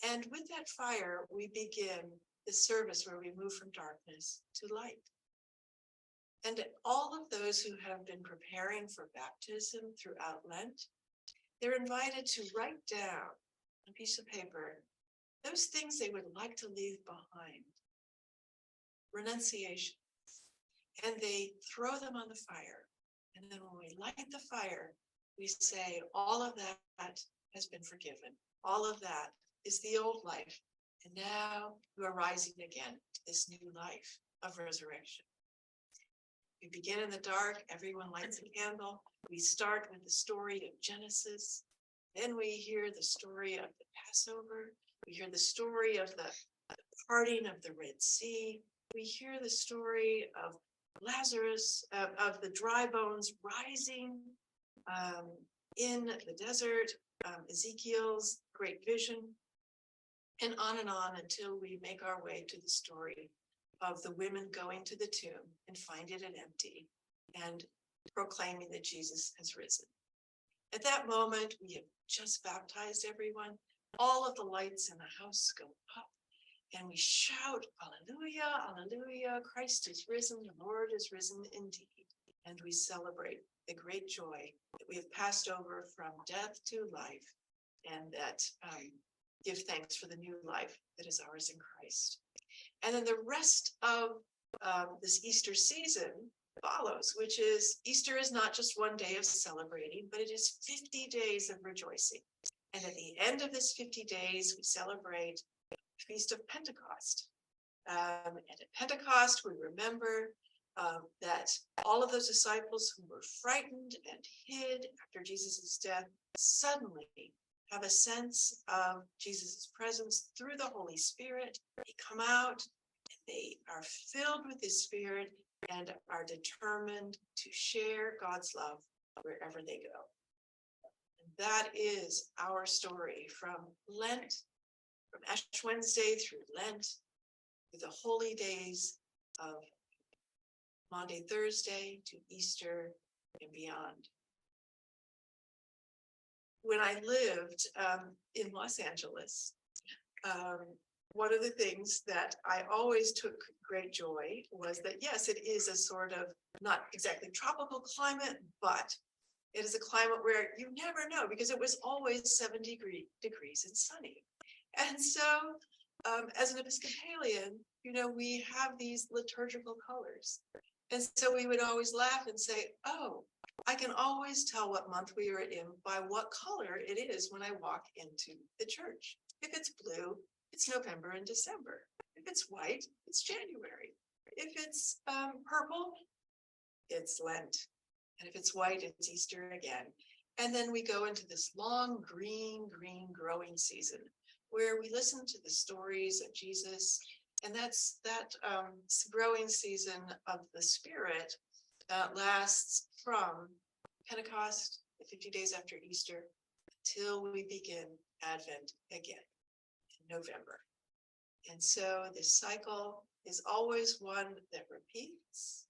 And with that fire, we begin the service where we move from darkness to light. And all of those who have been preparing for baptism throughout Lent, they're invited to write down on a piece of paper those things they would like to leave behind. Renunciation. And they throw them on the fire. And then when we light the fire, we say, all of that has been forgiven. All of that is the old life. And now you are rising again to this new life of resurrection. We begin in the dark. Everyone lights a candle. We start with the story of Genesis. Then we hear the story of the Passover. We hear the story of the parting of the Red Sea. We hear the story of Lazarus, of the dry bones rising in the desert, Ezekiel's great vision, and on until we make our way to the story of the women going to the tomb and find it empty and proclaiming that Jesus has risen. At that moment, we have just baptized everyone. All of the lights in the house go up and we shout, Alleluia, Alleluia, Christ is risen, the Lord is risen indeed. And we celebrate the great joy that we have passed over from death to life and that give thanks for the new life that is ours in Christ. And then the rest of this Easter season follows, which is Easter is not just one day of celebrating, but it is 50 days of rejoicing. And at the end of this 50 days, we celebrate the Feast of Pentecost. And at Pentecost, we remember that all of those disciples who were frightened and hid after Jesus' death suddenly have a sense of Jesus' presence through the Holy Spirit. They come out, and they are filled with His Spirit and are determined to share God's love wherever they go. And that is our story from Lent, from Ash Wednesday through Lent, through the holy days of Maundy Thursday to Easter and beyond. When I lived in Los Angeles, one of the things that I always took great joy was that, yes, it is a sort of not exactly tropical climate, but it is a climate where you never know, because it was always 70 degrees and sunny. And so as an Episcopalian, we have these liturgical colors. And so we would always laugh and say, oh, I can always tell what month we are in by what color it is when I walk into the church. If it's blue, it's November and December. If it's white, it's January. If it's purple, it's Lent. And if it's white, it's Easter again. And then we go into this long green growing season where we listen to the stories of Jesus. And that growing season of the Spirit lasts from Pentecost, the 50 days after Easter, till we begin Advent again in November. And so this cycle is always one that repeats,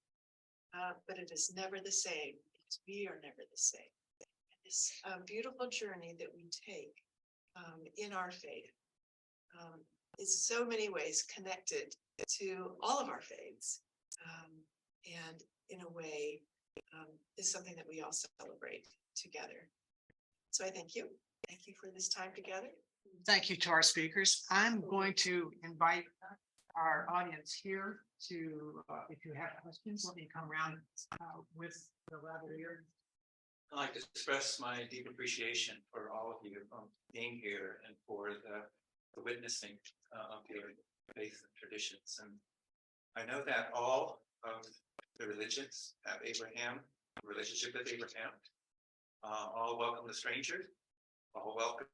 but it is never the same, because we are never the same. And this beautiful journey that we take in our faith is so many ways connected to all of our faiths, and in a way is something that we all celebrate together. So I thank you. Thank you for this time together. Thank you to our speakers. I'm going to invite our audience here to, if you have questions, let me come around with the lavalier. I'd like to express my deep appreciation for all of you being here and for the witnessing of your faith and traditions. And I know that all of the religions have Abraham, relationship with Abraham. All welcome the stranger, all welcome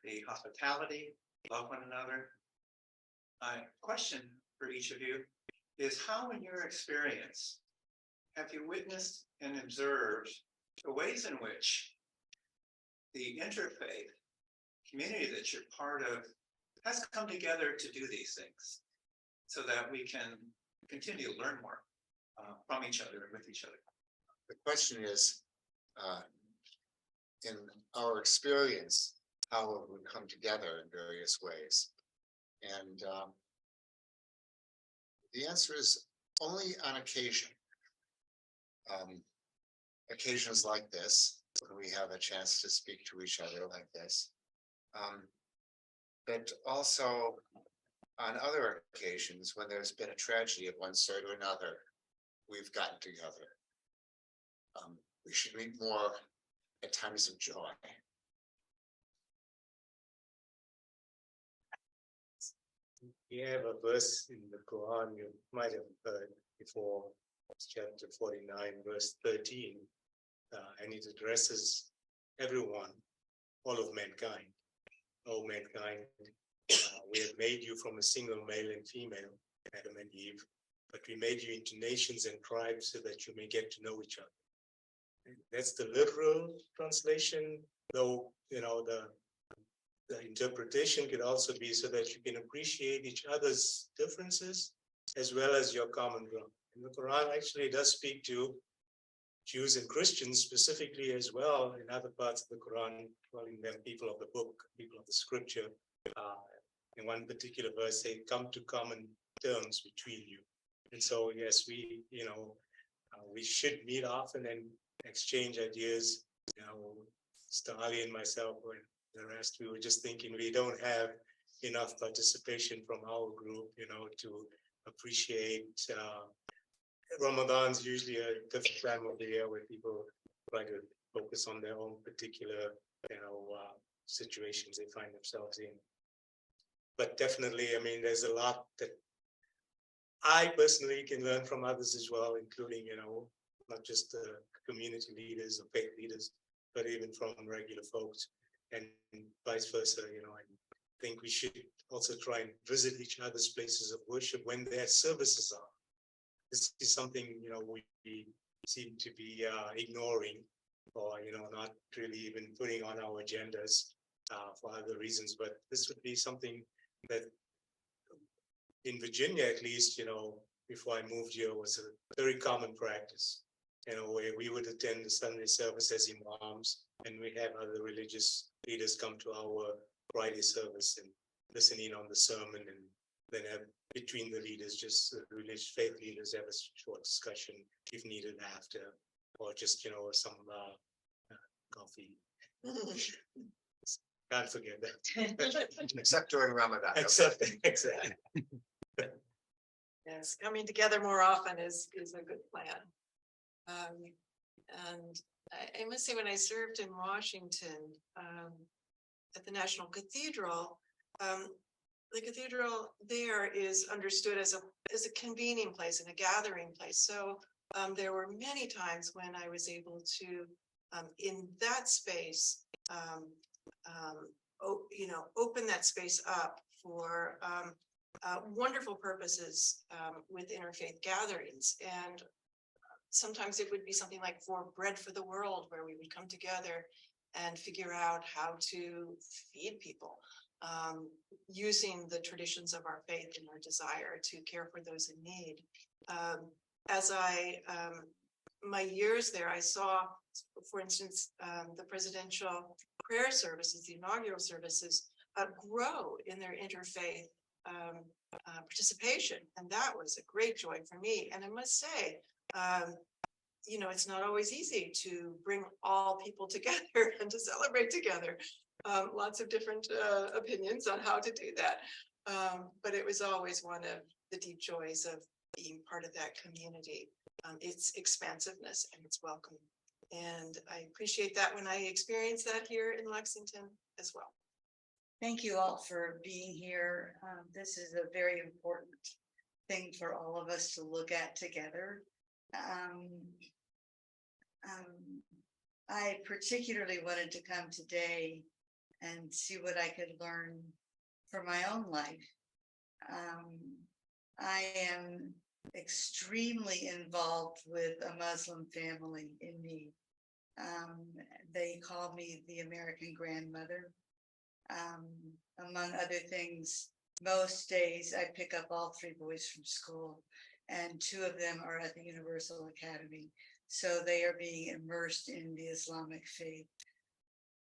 the hospitality, love one another. My question for each of you is, how in your experience have you witnessed and observed the ways in which the interfaith community that you're part of has come together to do these things so that we can continue to learn more from each other and with each other? The question is, in our experience, how have we come together in various ways? And the answer is only on occasion. Occasions like this, when we have a chance to speak to each other like this. But also on other occasions, when there's been a tragedy of one sort or another, we've gotten together. We should meet more at times of joy. We have a verse in the Quran you might have heard before, it's chapter 49, verse 13, and it addresses everyone, all of mankind. Oh, mankind, we have made you from a single male and female, Adam and Eve, but we made you into nations and tribes so that you may get to know each other. That's the literal translation, though, the interpretation could also be so that you can appreciate each other's differences as well as your common ground. And the Quran actually does speak to Jews and Christians specifically as well in other parts of the Quran, calling them people of the book, people of the scripture. In one particular verse, they come to common terms between you. And so, yes, we should meet often and exchange ideas. Mr. Ali and myself and the rest, we were just thinking we don't have enough participation from our group, to appreciate. Ramadan's usually a different time of the year where people try to focus on their own particular, situations they find themselves in. But definitely, there's a lot that I personally can learn from others as well, including, not just community leaders or faith leaders, but even from regular folks and vice versa. I think we should also try and visit each other's places of worship when their services are. This is something, we seem to be ignoring or, not really even putting on our agendas for other reasons. But this would be something that in Virginia, at least, before I moved here, was a very common practice, where we would attend the Sunday service as imams, and we have other religious leaders come to our Friday service and listen in on the sermon, and then have between the leaders, just the religious faith leaders, have a short discussion if needed after, or just, some coffee. Can't forget that. Except during Ramadan. Exactly. Yes, coming together more often is a good plan. And I must say, when I served in Washington, at the National Cathedral, the cathedral there is understood as a convening place and a gathering place. So there were many times when I was able to, in that space, open that space up for wonderful purposes with interfaith gatherings. And sometimes it would be something like for Bread for the World, where we would come together and figure out how to feed people, using the traditions of our faith and our desire to care for those in need. As my years there, I saw, for instance, the presidential prayer services, the inaugural services, grow in their interfaith participation. And that was a great joy for me. And I must say, it's not always easy to bring all people together and to celebrate together. Lots of different opinions on how to do that. But it was always one of the deep joys of being part of that community. Its expansiveness and its welcome. And I appreciate that when I experience that here in Lexington as well. Thank you all for being here. This is a very important thing for all of us to look at together. I particularly wanted to come today and see what I could learn for my own life. I am extremely involved with a Muslim family in need. They call me the American grandmother. Among other things, most days I pick up all 3 boys from school, and 2 of them are at the Universal Academy. So they are being immersed in the Islamic faith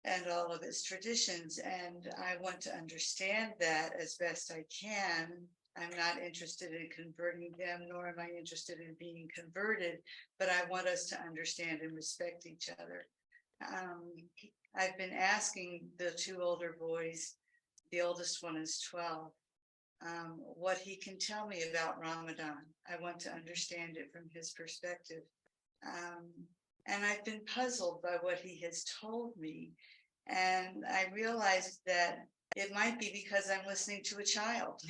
and all of its traditions. And I want to understand that as best I can. I'm not interested in converting them, nor am I interested in being converted, but I want us to understand and respect each other. I've been asking the 2 older boys, the oldest one is 12, what he can tell me about Ramadan. I want to understand it from his perspective. And I've been puzzled by what he has told me. And I realized that it might be because I'm listening to a child.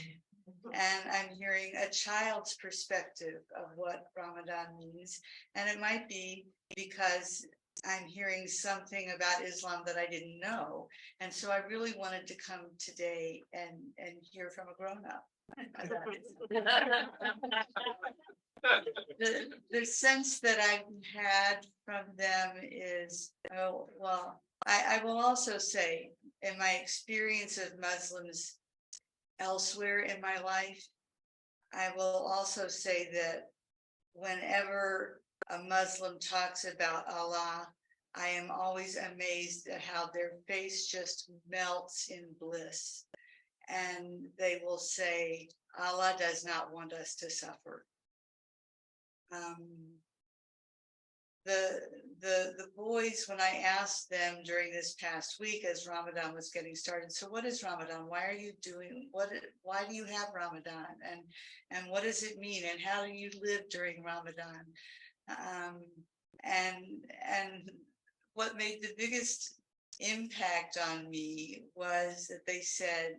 And I'm hearing a child's perspective of what Ramadan means. And it might be because I'm hearing something about Islam that I didn't know. And so I really wanted to come today and hear from a grown-up. The sense that I've had from them is, I will also say, in my experience of Muslims elsewhere in my life, I will also say that whenever a Muslim talks about Allah, I am always amazed at how their face just melts in bliss. And they will say, Allah does not want us to suffer. The boys, when I asked them during this past week as Ramadan was getting started, so what is Ramadan? Why are you doing why do you have Ramadan? And what does it mean? And how do you live during Ramadan? And what made the biggest impact on me was that they said,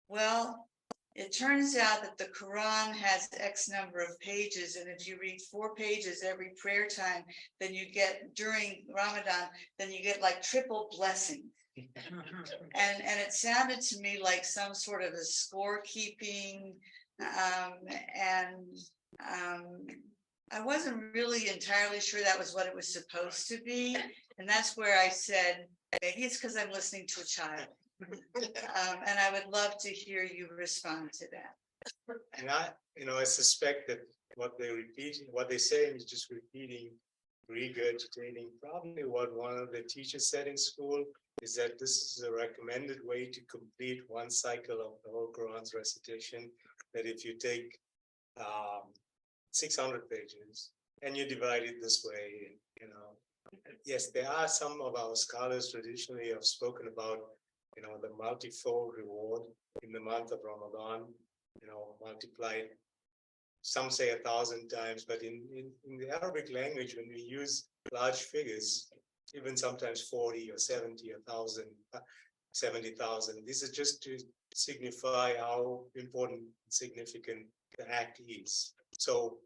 well, it turns out that the Quran has X number of pages, and if you read 4 pages every prayer time, then you get during Ramadan, then you get like triple blessing. And it sounded to me like some sort of a scorekeeping, I wasn't really entirely sure that was what it was supposed to be. And that's where I said, maybe it's because I'm listening to a child. And I would love to hear you respond to that. And I suspect that what they're saying is just repeating, regurgitating, probably what one of the teachers said in school, is that this is a recommended way to complete one cycle of the whole Quran's recitation, that if you take 600 pages and you divide it this way, yes, there are some of our scholars traditionally have spoken about, the multifold reward in the month of Ramadan, multiplied, some say 1,000 times, but in the Arabic language, when we use large figures, even sometimes 40 or 70, 1,000, 70,000, this is just to signify how important and significant the act is. So,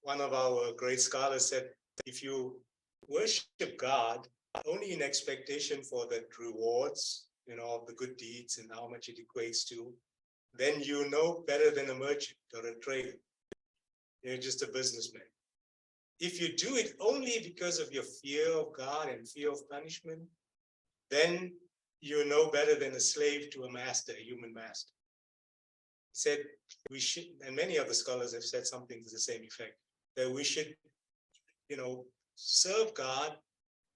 one of our great scholars said, if you worship God only in expectation for the rewards, of the good deeds and how much it equates to, then you know better than a merchant or a trader. You're just a businessman. If you do it only because of your fear of God and fear of punishment, then you know better than a slave to a master, a human master. He said we should, and many other scholars have said something to the same effect, that we should, serve God,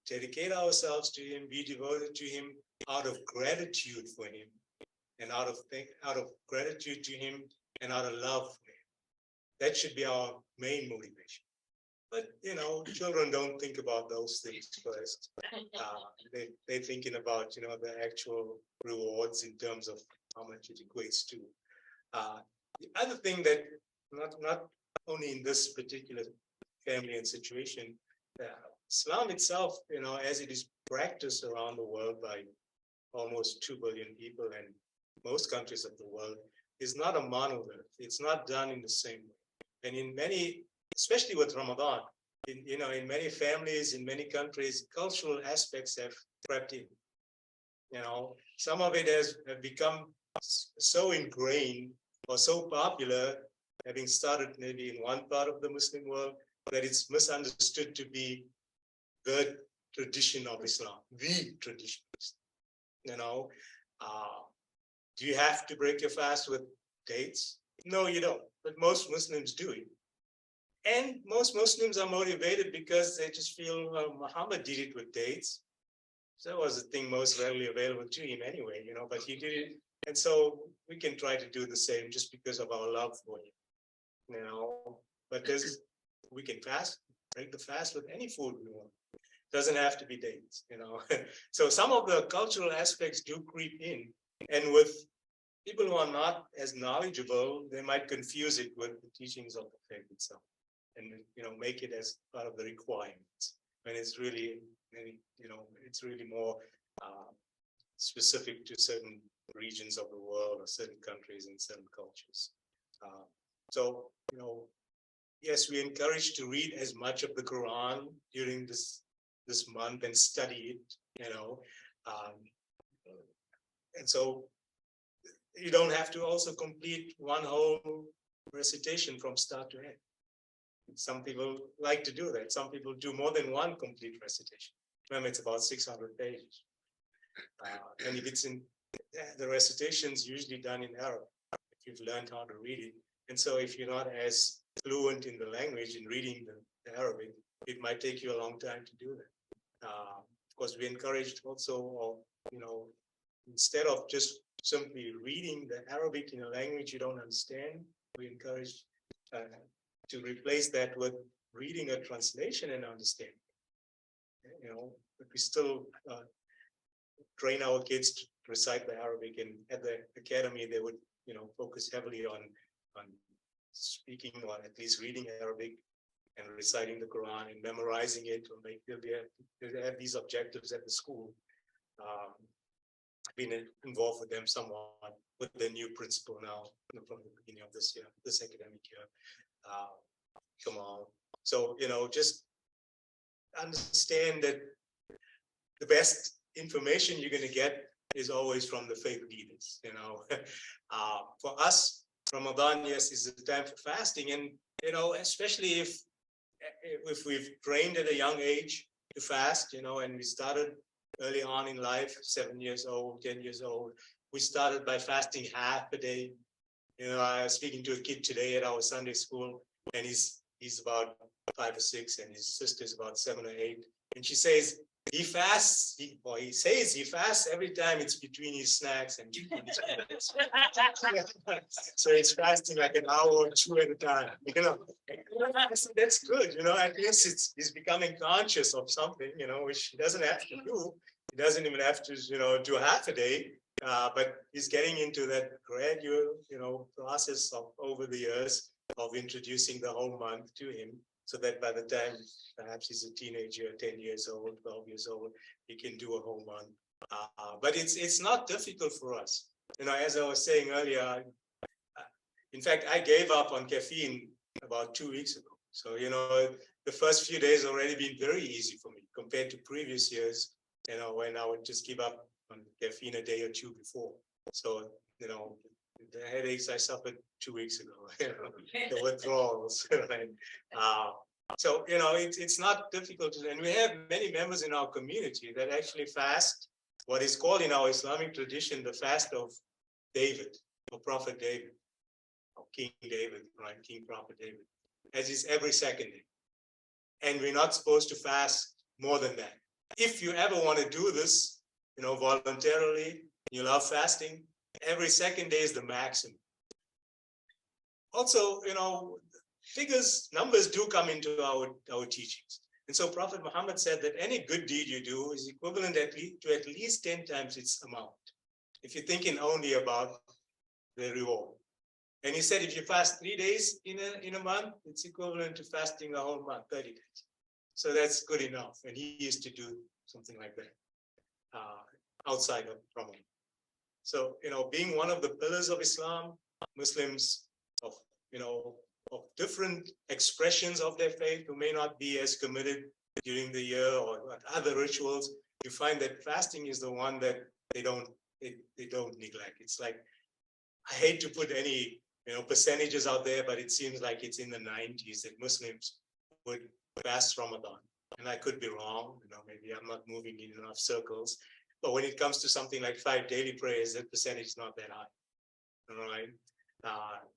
dedicate ourselves to Him, be devoted to Him out of gratitude for Him, and out of gratitude to Him and out of love for Him. That should be our main motivation. But children don't think about those things first. They're thinking about the actual rewards in terms of how much it equates to. The other thing that not only in this particular family and situation, Islam itself, as it is practiced around the world by almost 2 billion people and most countries of the world, is not a monolith. It's not done in the same way. And in many, especially with Ramadan, in many families, in many countries, cultural aspects have crept in. Some of it has become so ingrained or so popular, having started maybe in one part of the Muslim world, that it's misunderstood to be the tradition of Islam, the tradition of Islam. Do you have to break your fast with dates? No, you don't, but most Muslims do it. And most Muslims are motivated because they just feel, well, Muhammad did it with dates. So that was the thing most readily available to him anyway, but he did it. And so we can try to do the same just because of our love for him, but we can break the fast with any food we want. Doesn't have to be dates, So some of the cultural aspects do creep in, and with people who are not as knowledgeable, they might confuse it with the teachings of the faith itself, and make it as part of the requirements. When it's really, it's really more specific to certain regions of the world or certain countries and certain cultures. So yes, we encourage to read as much of the Quran during this month and study it, and so you don't have to also complete one whole recitation from start to end. Some people like to do that. Some people do more than one complete recitation. Remember, it's about 600 pages. And if it's in the recitation's usually done in Arabic, if you've learned how to read it. And so if you're not as fluent in the language in reading the Arabic, it might take you a long time to do that. Of course, we encouraged also, instead of just simply reading the Arabic in a language you don't understand, we encourage to replace that with reading a translation and understanding. But we still train our kids to recite the Arabic, and at the academy they would, focus heavily on speaking or at least reading Arabic and reciting the Quran and memorizing it, or they have these objectives at the school. I've been involved with them somewhat with the new principal now from the beginning of this year, this academic year. Come on. So, just understand that the best information you're going to get is always from the faith leaders. For us, Ramadan, yes, is a time for fasting, and especially if we've trained at a young age to fast, and we started early on in life, 7 years old, 10 years old, we started by fasting half a day. I was speaking to a kid today at our Sunday school, and he's about 5 or 6, and his sister's about 7 or 8, and she says he fasts. He says he fasts every time it's between his snacks and between his meals. So he's fasting like an hour or 2 at a time. That's good. At least he's becoming conscious of something. Which he doesn't have to do. He doesn't even have to, do half a day. But he's getting into that gradual, process of over the years of introducing the whole month to him, so that by the time perhaps he's a teenager, 10 years old, 12 years old, he can do a whole month. But it's not difficult for us. As I was saying earlier, in fact, I gave up on caffeine about 2 weeks ago. So, the first few days already been very easy for me compared to previous years, when I would just give up on caffeine a day or two before. So, the headaches I suffered 2 weeks ago, the withdrawals. Right? So, it's not difficult. And we have many members in our community that actually fast what is called in our Islamic tradition, the fast of David, or Prophet David, or King David, right? King Prophet David, as is every second day. And we're not supposed to fast more than that. If you ever want to do this, voluntarily, you love fasting, every second day is the maximum. Also, numbers do come into our teachings. And so Prophet Muhammad said that any good deed you do is equivalent to at least 10 times its amount, if you're thinking only about the reward. And he said, if you fast 3 days in a month, it's equivalent to fasting the whole month, 30 days. So that's good enough. And he used to do something like that outside of Ramadan. So, being one of the pillars of Islam, Muslims of different expressions of their faith who may not be as committed during the year or other rituals, you find that fasting is the one that they don't neglect. It's like, I hate to put any percentages out there, but it seems like it's in the 90s that Muslims would fast Ramadan. And I could be wrong, maybe I'm not moving in enough circles. But when it comes to something like 5 daily prayers, that percentage is not that high. All right.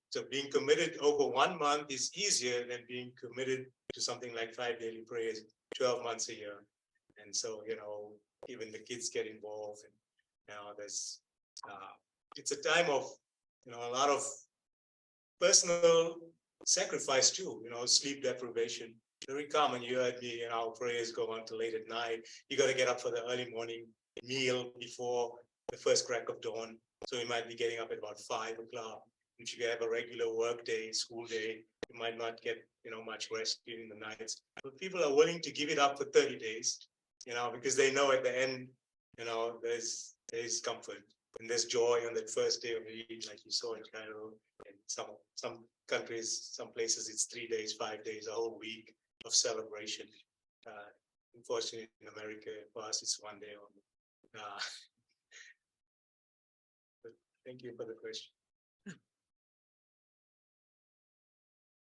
So being committed over 1 month is easier than being committed to something like 5 daily prayers, 12 months a year. And so, even the kids get involved. And there's it's a time of a lot of personal sacrifice too. Sleep deprivation. Very common. You heard me, our prayers go on till late at night. You got to get up for the early morning meal before the first crack of dawn. So you might be getting up at about 5 o'clock. If you have a regular work day, school day, you might not get, much rest during the nights. But people are willing to give it up for 30 days, because they know at the end, there's comfort and there's joy on that first day of Eid, like you saw in Cairo. And some countries, some places, it's 3 days, 5 days, a whole week of celebration. Unfortunately, in America, for us, it's 1 day only. But thank you for the question.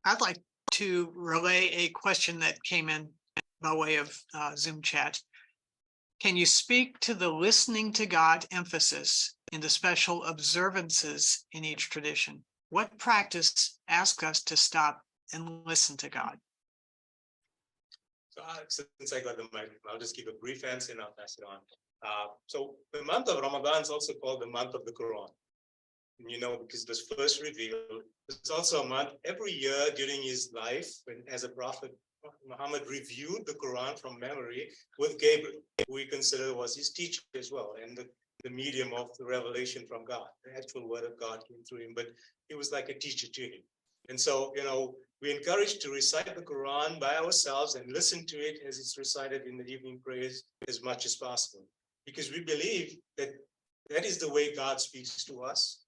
I'd like to relay a question that came in by way of Zoom chat. Can you speak to the listening to God emphasis in the special observances in each tradition? What practice asks us to stop and listen to God? So since I got the mic, I'll just give a brief answer and I'll pass it on. So the month of Ramadan is also called the month of the Quran. Because it was first revealed. It's also a month every year during his life, when as a prophet, Muhammad reviewed the Quran from memory with Gabriel, who we consider was his teacher as well, and the medium of the revelation from God. The actual word of God came through him, but he was like a teacher to him. And so, we're encouraged to recite the Quran by ourselves and listen to it as it's recited in the evening prayers as much as possible, because we believe that is the way God speaks to us.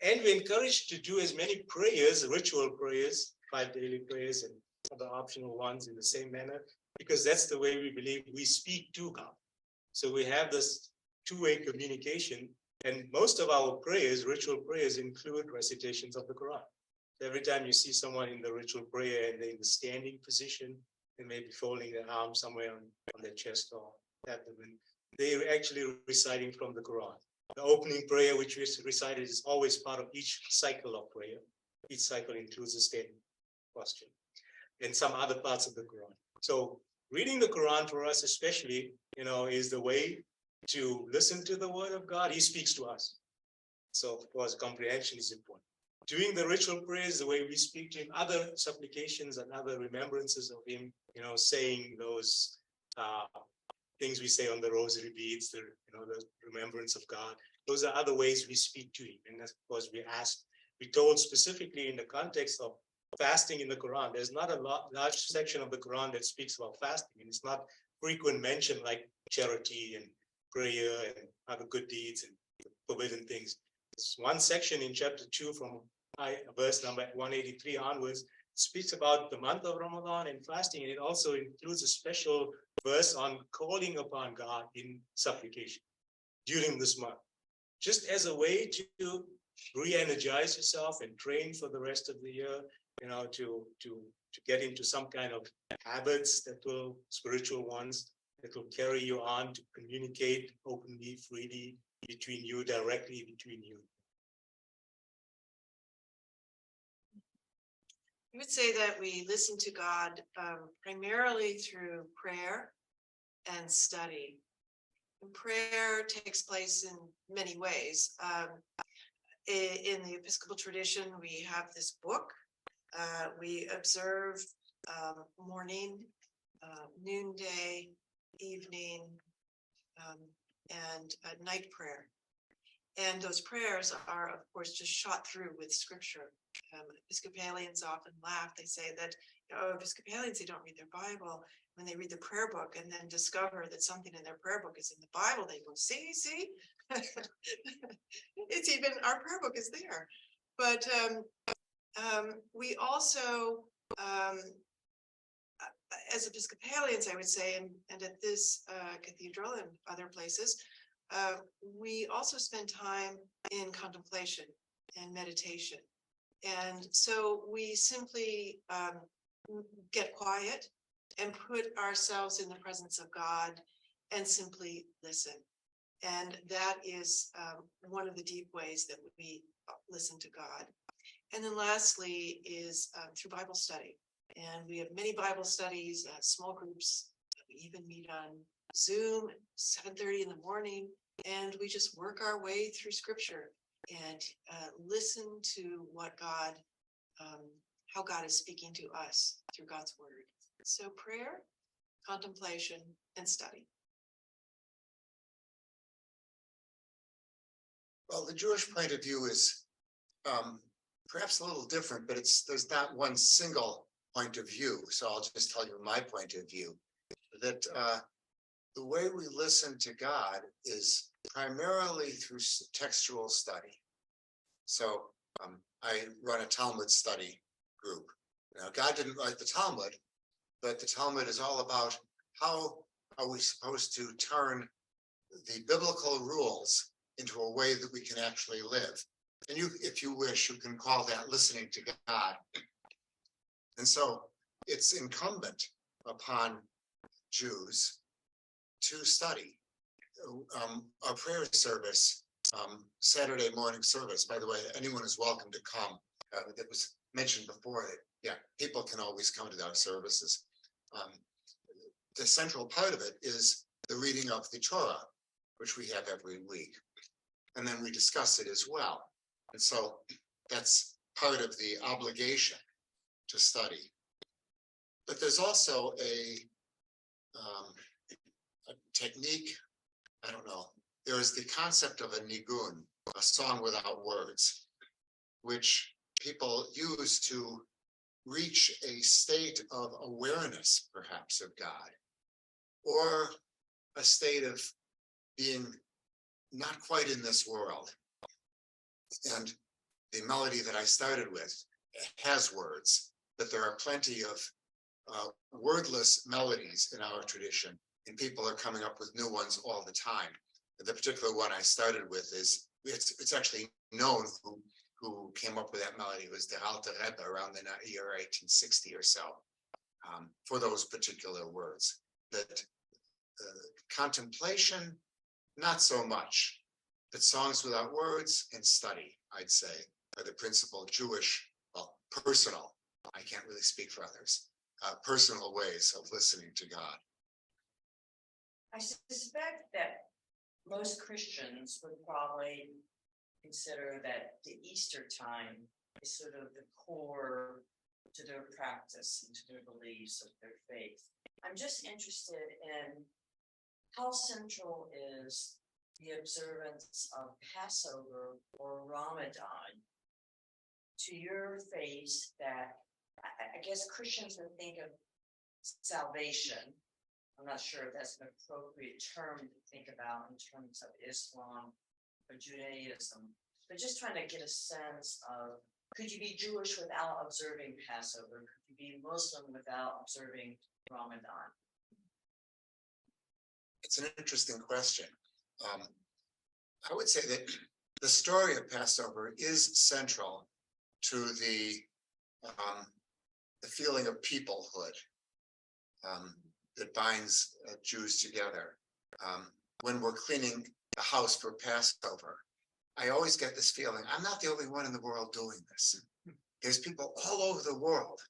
And we're encouraged to do as many prayers, ritual prayers, 5 daily prayers and other optional ones in the same manner, because that's the way we believe we speak to God. So we have this two-way communication, and most of our prayers, ritual prayers, include recitations of the Quran. Every time you see someone in the ritual prayer and they're in the standing position, they may be folding their arms somewhere on their chest or abdomen, they're actually reciting from the Quran. The opening prayer, which is recited, is always part of each cycle of prayer. Each cycle includes a standing posture and some other parts of the Quran. So reading the Quran for us, especially, is the way to listen to the word of God. He speaks to us. So of course, comprehension is important. Doing the ritual prayers, the way we speak to him, other supplications and other remembrances of him, saying those things we say on the rosary beads, the remembrance of God. Those are other ways we speak to him. And of course, we told specifically in the context of fasting in the Quran, there's not a large section of the Quran that speaks about fasting, and it's not frequent mention like charity and prayer and other good deeds and forbidden things. There's one section in chapter 2 from verse number 183 onwards speaks about the month of Ramadan and fasting, and it also includes a special verse on calling upon God in supplication during this month, just as a way to re-energize yourself and train for the rest of the year, to get into some kind of habits spiritual ones that will carry you on to communicate openly, freely directly between you. I would say that we listen to God primarily through prayer and study. And prayer takes place in many ways. In the Episcopal tradition, we have this book. We observe morning, noonday, evening, and night prayer. And those prayers are, of course, just shot through with scripture. Episcopalians often laugh. They say that, Episcopalians, they don't read their Bible. When they read the prayer book and then discover that something in their prayer book is in the Bible, they go, see? It's even, our prayer book is there. But we also, as Episcopalians, I would say, and at this cathedral and other places, we also spend time in contemplation and meditation. And so we simply get quiet and put ourselves in the presence of God and simply listen. And that is one of the deep ways that we listen to God. And then lastly is through Bible study. And we have many Bible studies, small groups. We even meet on Zoom at 7:30 in the morning, and we just work our way through scripture and listen to what God, how God is speaking to us through God's word. So prayer, contemplation, and study. Well, the Jewish point of view is perhaps a little different, but there's not one single point of view. So I'll just tell you my point of view, that the way we listen to God is primarily through textual study. So I run a Talmud study group. Now, God didn't write the Talmud, but the Talmud is all about how are we supposed to turn the biblical rules into a way that we can actually live. And you, if you wish, you can call that listening to God. And so it's incumbent upon Jews to study. Our prayer service, Saturday morning service, by the way, anyone is welcome to come. That was mentioned before that, yeah, people can always come to our services. The central part of it is the reading of the Torah, which we have every week. And then we discuss it as well. And so that's part of the obligation to study. But there's also a technique, I don't know, there is the concept of a nigun, a song without words, which people use to reach a state of awareness, perhaps, of God, or a state of being not quite in this world. And the melody that I started with has words, but there are plenty of wordless melodies in our tradition, and people are coming up with new ones all the time. The particular one I started with is, it's actually known who came up with that melody. It was the Alter Rebbe around the year 1860 or so, for those particular words. That contemplation, not so much, but songs without words and study, I'd say, are the principal Jewish, well, personal, I can't really speak for others, personal ways of listening to God. I suspect that most Christians would probably consider that the Easter time is sort of the core to their practice and to their beliefs of their faith. I'm just interested in how central is the observance of Passover or Ramadan to your faith, that I guess Christians would think of salvation. I'm not sure if that's an appropriate term to think about in terms of Islam or Judaism, but just trying to get a sense of, could you be Jewish without observing Passover? Could you be Muslim without observing Ramadan? It's an interesting question. I would say that the story of Passover is central to the feeling of peoplehood that binds Jews together. When we're cleaning the house for Passover, I always get this feeling, I'm not the only one in the world doing this. There's people all over the world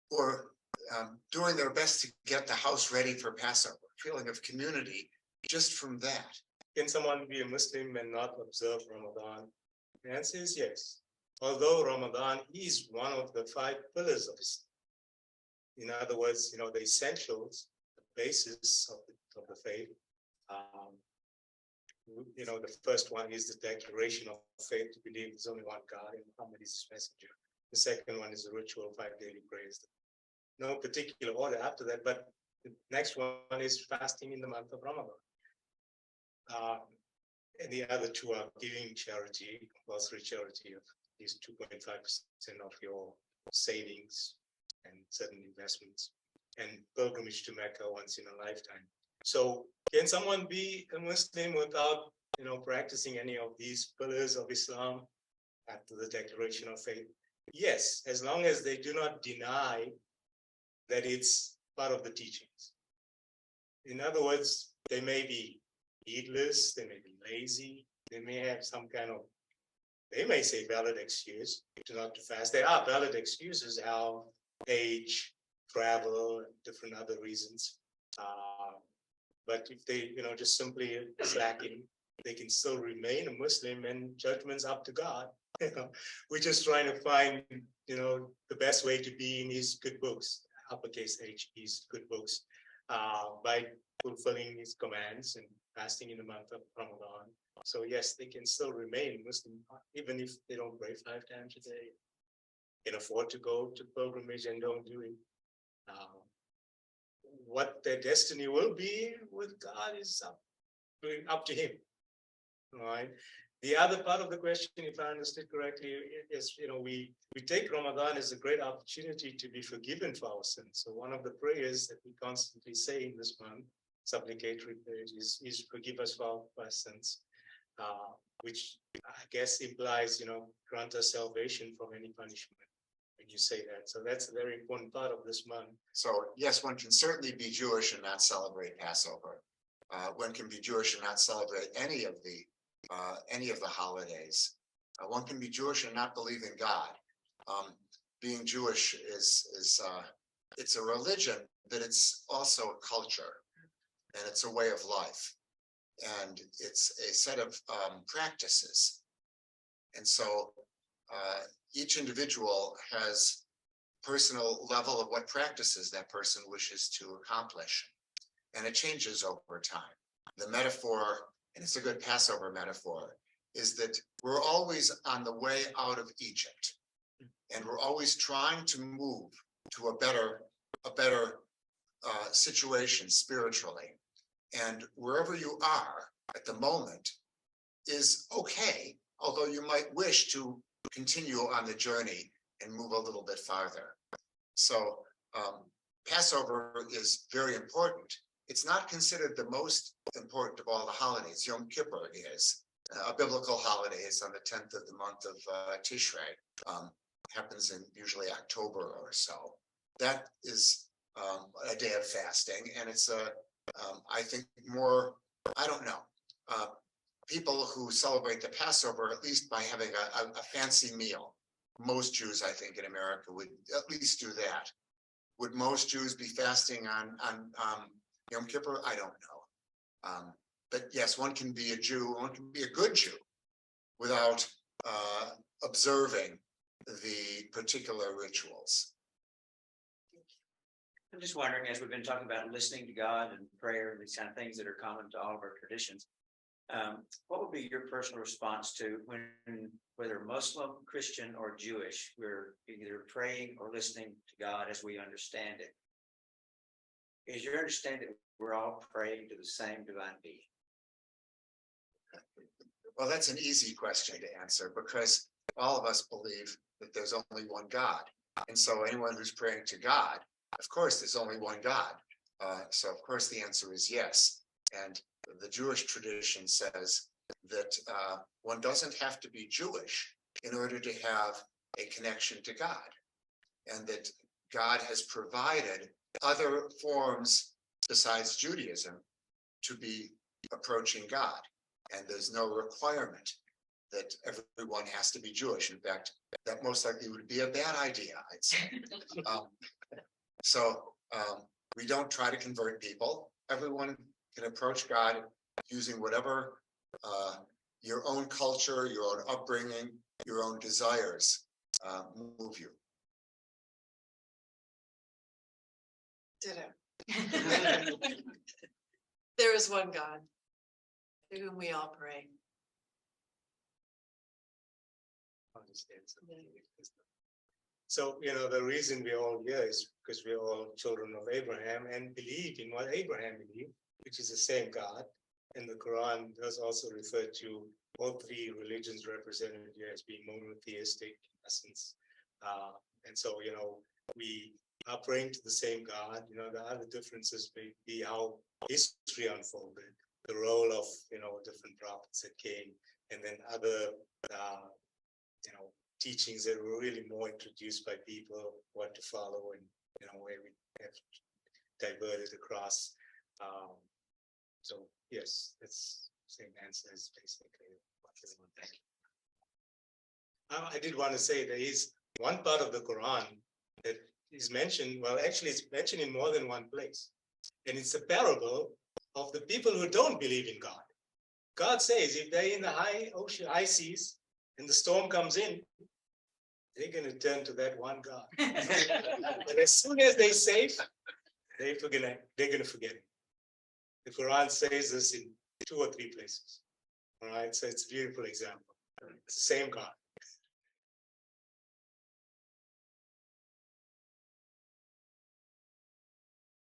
who are doing their best to get the house ready for Passover, feeling of community just from that. Can someone be a Muslim and not observe Ramadan? The answer is yes. Although Ramadan is one of the 5 pillars of Islam. In other words, the essentials, the basis of the faith. The first one is the declaration of faith to believe there's only one God and Muhammad is his messenger. The second one is the ritual 5 daily prayers. No particular order after that, but the next one is fasting in the month of Ramadan. And the other 2 are giving charity, compulsory charity of at least 2.5% of your savings and certain investments, and pilgrimage to Mecca once in a lifetime. So can someone be a Muslim without, practicing any of these pillars of Islam after the declaration of faith? Yes, as long as they do not deny that it's part of the teachings. In other words, they may be heedless, they may be lazy, they may have some kind of, they may say valid excuse to not to fast. There are valid excuses, health, age, travel, and different other reasons. But if they, just simply slacking, they can still remain a Muslim, and judgment's up to God. We're just trying to find, the best way to be in his good books, uppercase H, his good books, by fulfilling his commands and fasting in the month of Ramadan. So yes, they can still remain Muslim, even if they don't pray 5 times a day, can afford to go to pilgrimage and don't do it. What their destiny will be with God is up to him. All right. The other part of the question, if I understood correctly, is, we take Ramadan as a great opportunity to be forgiven for our sins. So one of the prayers that we constantly say in this month, supplicatory prayers, is forgive us for our sins, which I guess implies, grant us salvation from any punishment when you say that. So that's a very important part of this month. So yes, one can certainly be Jewish and not celebrate Passover. One can be Jewish and not celebrate any of the holidays. One can be Jewish and not believe in God. Being Jewish is it's a religion, but it's also a culture, and it's a way of life, and it's a set of practices. And so each individual has personal level of what practices that person wishes to accomplish, and it changes over time. The metaphor, and it's a good Passover metaphor, is that we're always on the way out of Egypt, and we're always trying to move to a better situation spiritually. And wherever you are at the moment is okay, although you might wish to continue on the journey and move a little bit farther. So Passover is very important. It's not considered the most important of all the holidays. Yom Kippur is a biblical holiday. It's on the 10th of the month of Tishrei. Happens in usually October or so. That is a day of fasting, and it's I think more, I don't know, people who celebrate the Passover at least by having a fancy meal. Most Jews, I think, in America would at least do that. Would most Jews be fasting on Yom Kippur? I don't know. But yes, one can be a Jew, one can be a good Jew without observing the particular rituals. I'm just wondering, as we've been talking about listening to God and prayer and these kind of things that are common to all of our traditions, what would be your personal response to when, whether Muslim, Christian, or Jewish, we're either praying or listening to God as we understand it? Is your understanding that we're all praying to the same divine being? Well, that's an easy question to answer because all of us believe that there's only one God. And so anyone who's praying to God, of course, there's only one God. So of course the answer is yes. And the Jewish tradition says that one doesn't have to be Jewish in order to have a connection to God. And that God has provided other forms besides Judaism to be approaching God. And there's no requirement that everyone has to be Jewish. In fact, that most likely would be a bad idea, I'd say. So we don't try to convert people. Everyone can approach God using whatever your own culture, your own upbringing, your own desires move you. Ditto. There is one God to whom we all pray. So, the reason we're all here is because we're all children of Abraham and believe in what Abraham believed, which is the same God. And the Quran does also refer to all three religions represented here as being monotheistic in essence. And so, we are praying to the same God. The other differences may be how history unfolded, the role of, different prophets that came, and then other, teachings that were really more introduced by people, what to follow, and where we have diverted across. So yes, that's the same answer as basically what everyone. Thank you. I did want to say there is one part of the Quran that is mentioned. Well, actually, it's mentioned in more than one place, and it's a parable of the people who don't believe in God. God says if they're in the high ocean, high seas, and the storm comes in, they're going to turn to that one God. But as soon as they're safe, they're going to forget it. The Quran says this in 2 or 3 places. All right, so it's a beautiful example. It's the same God.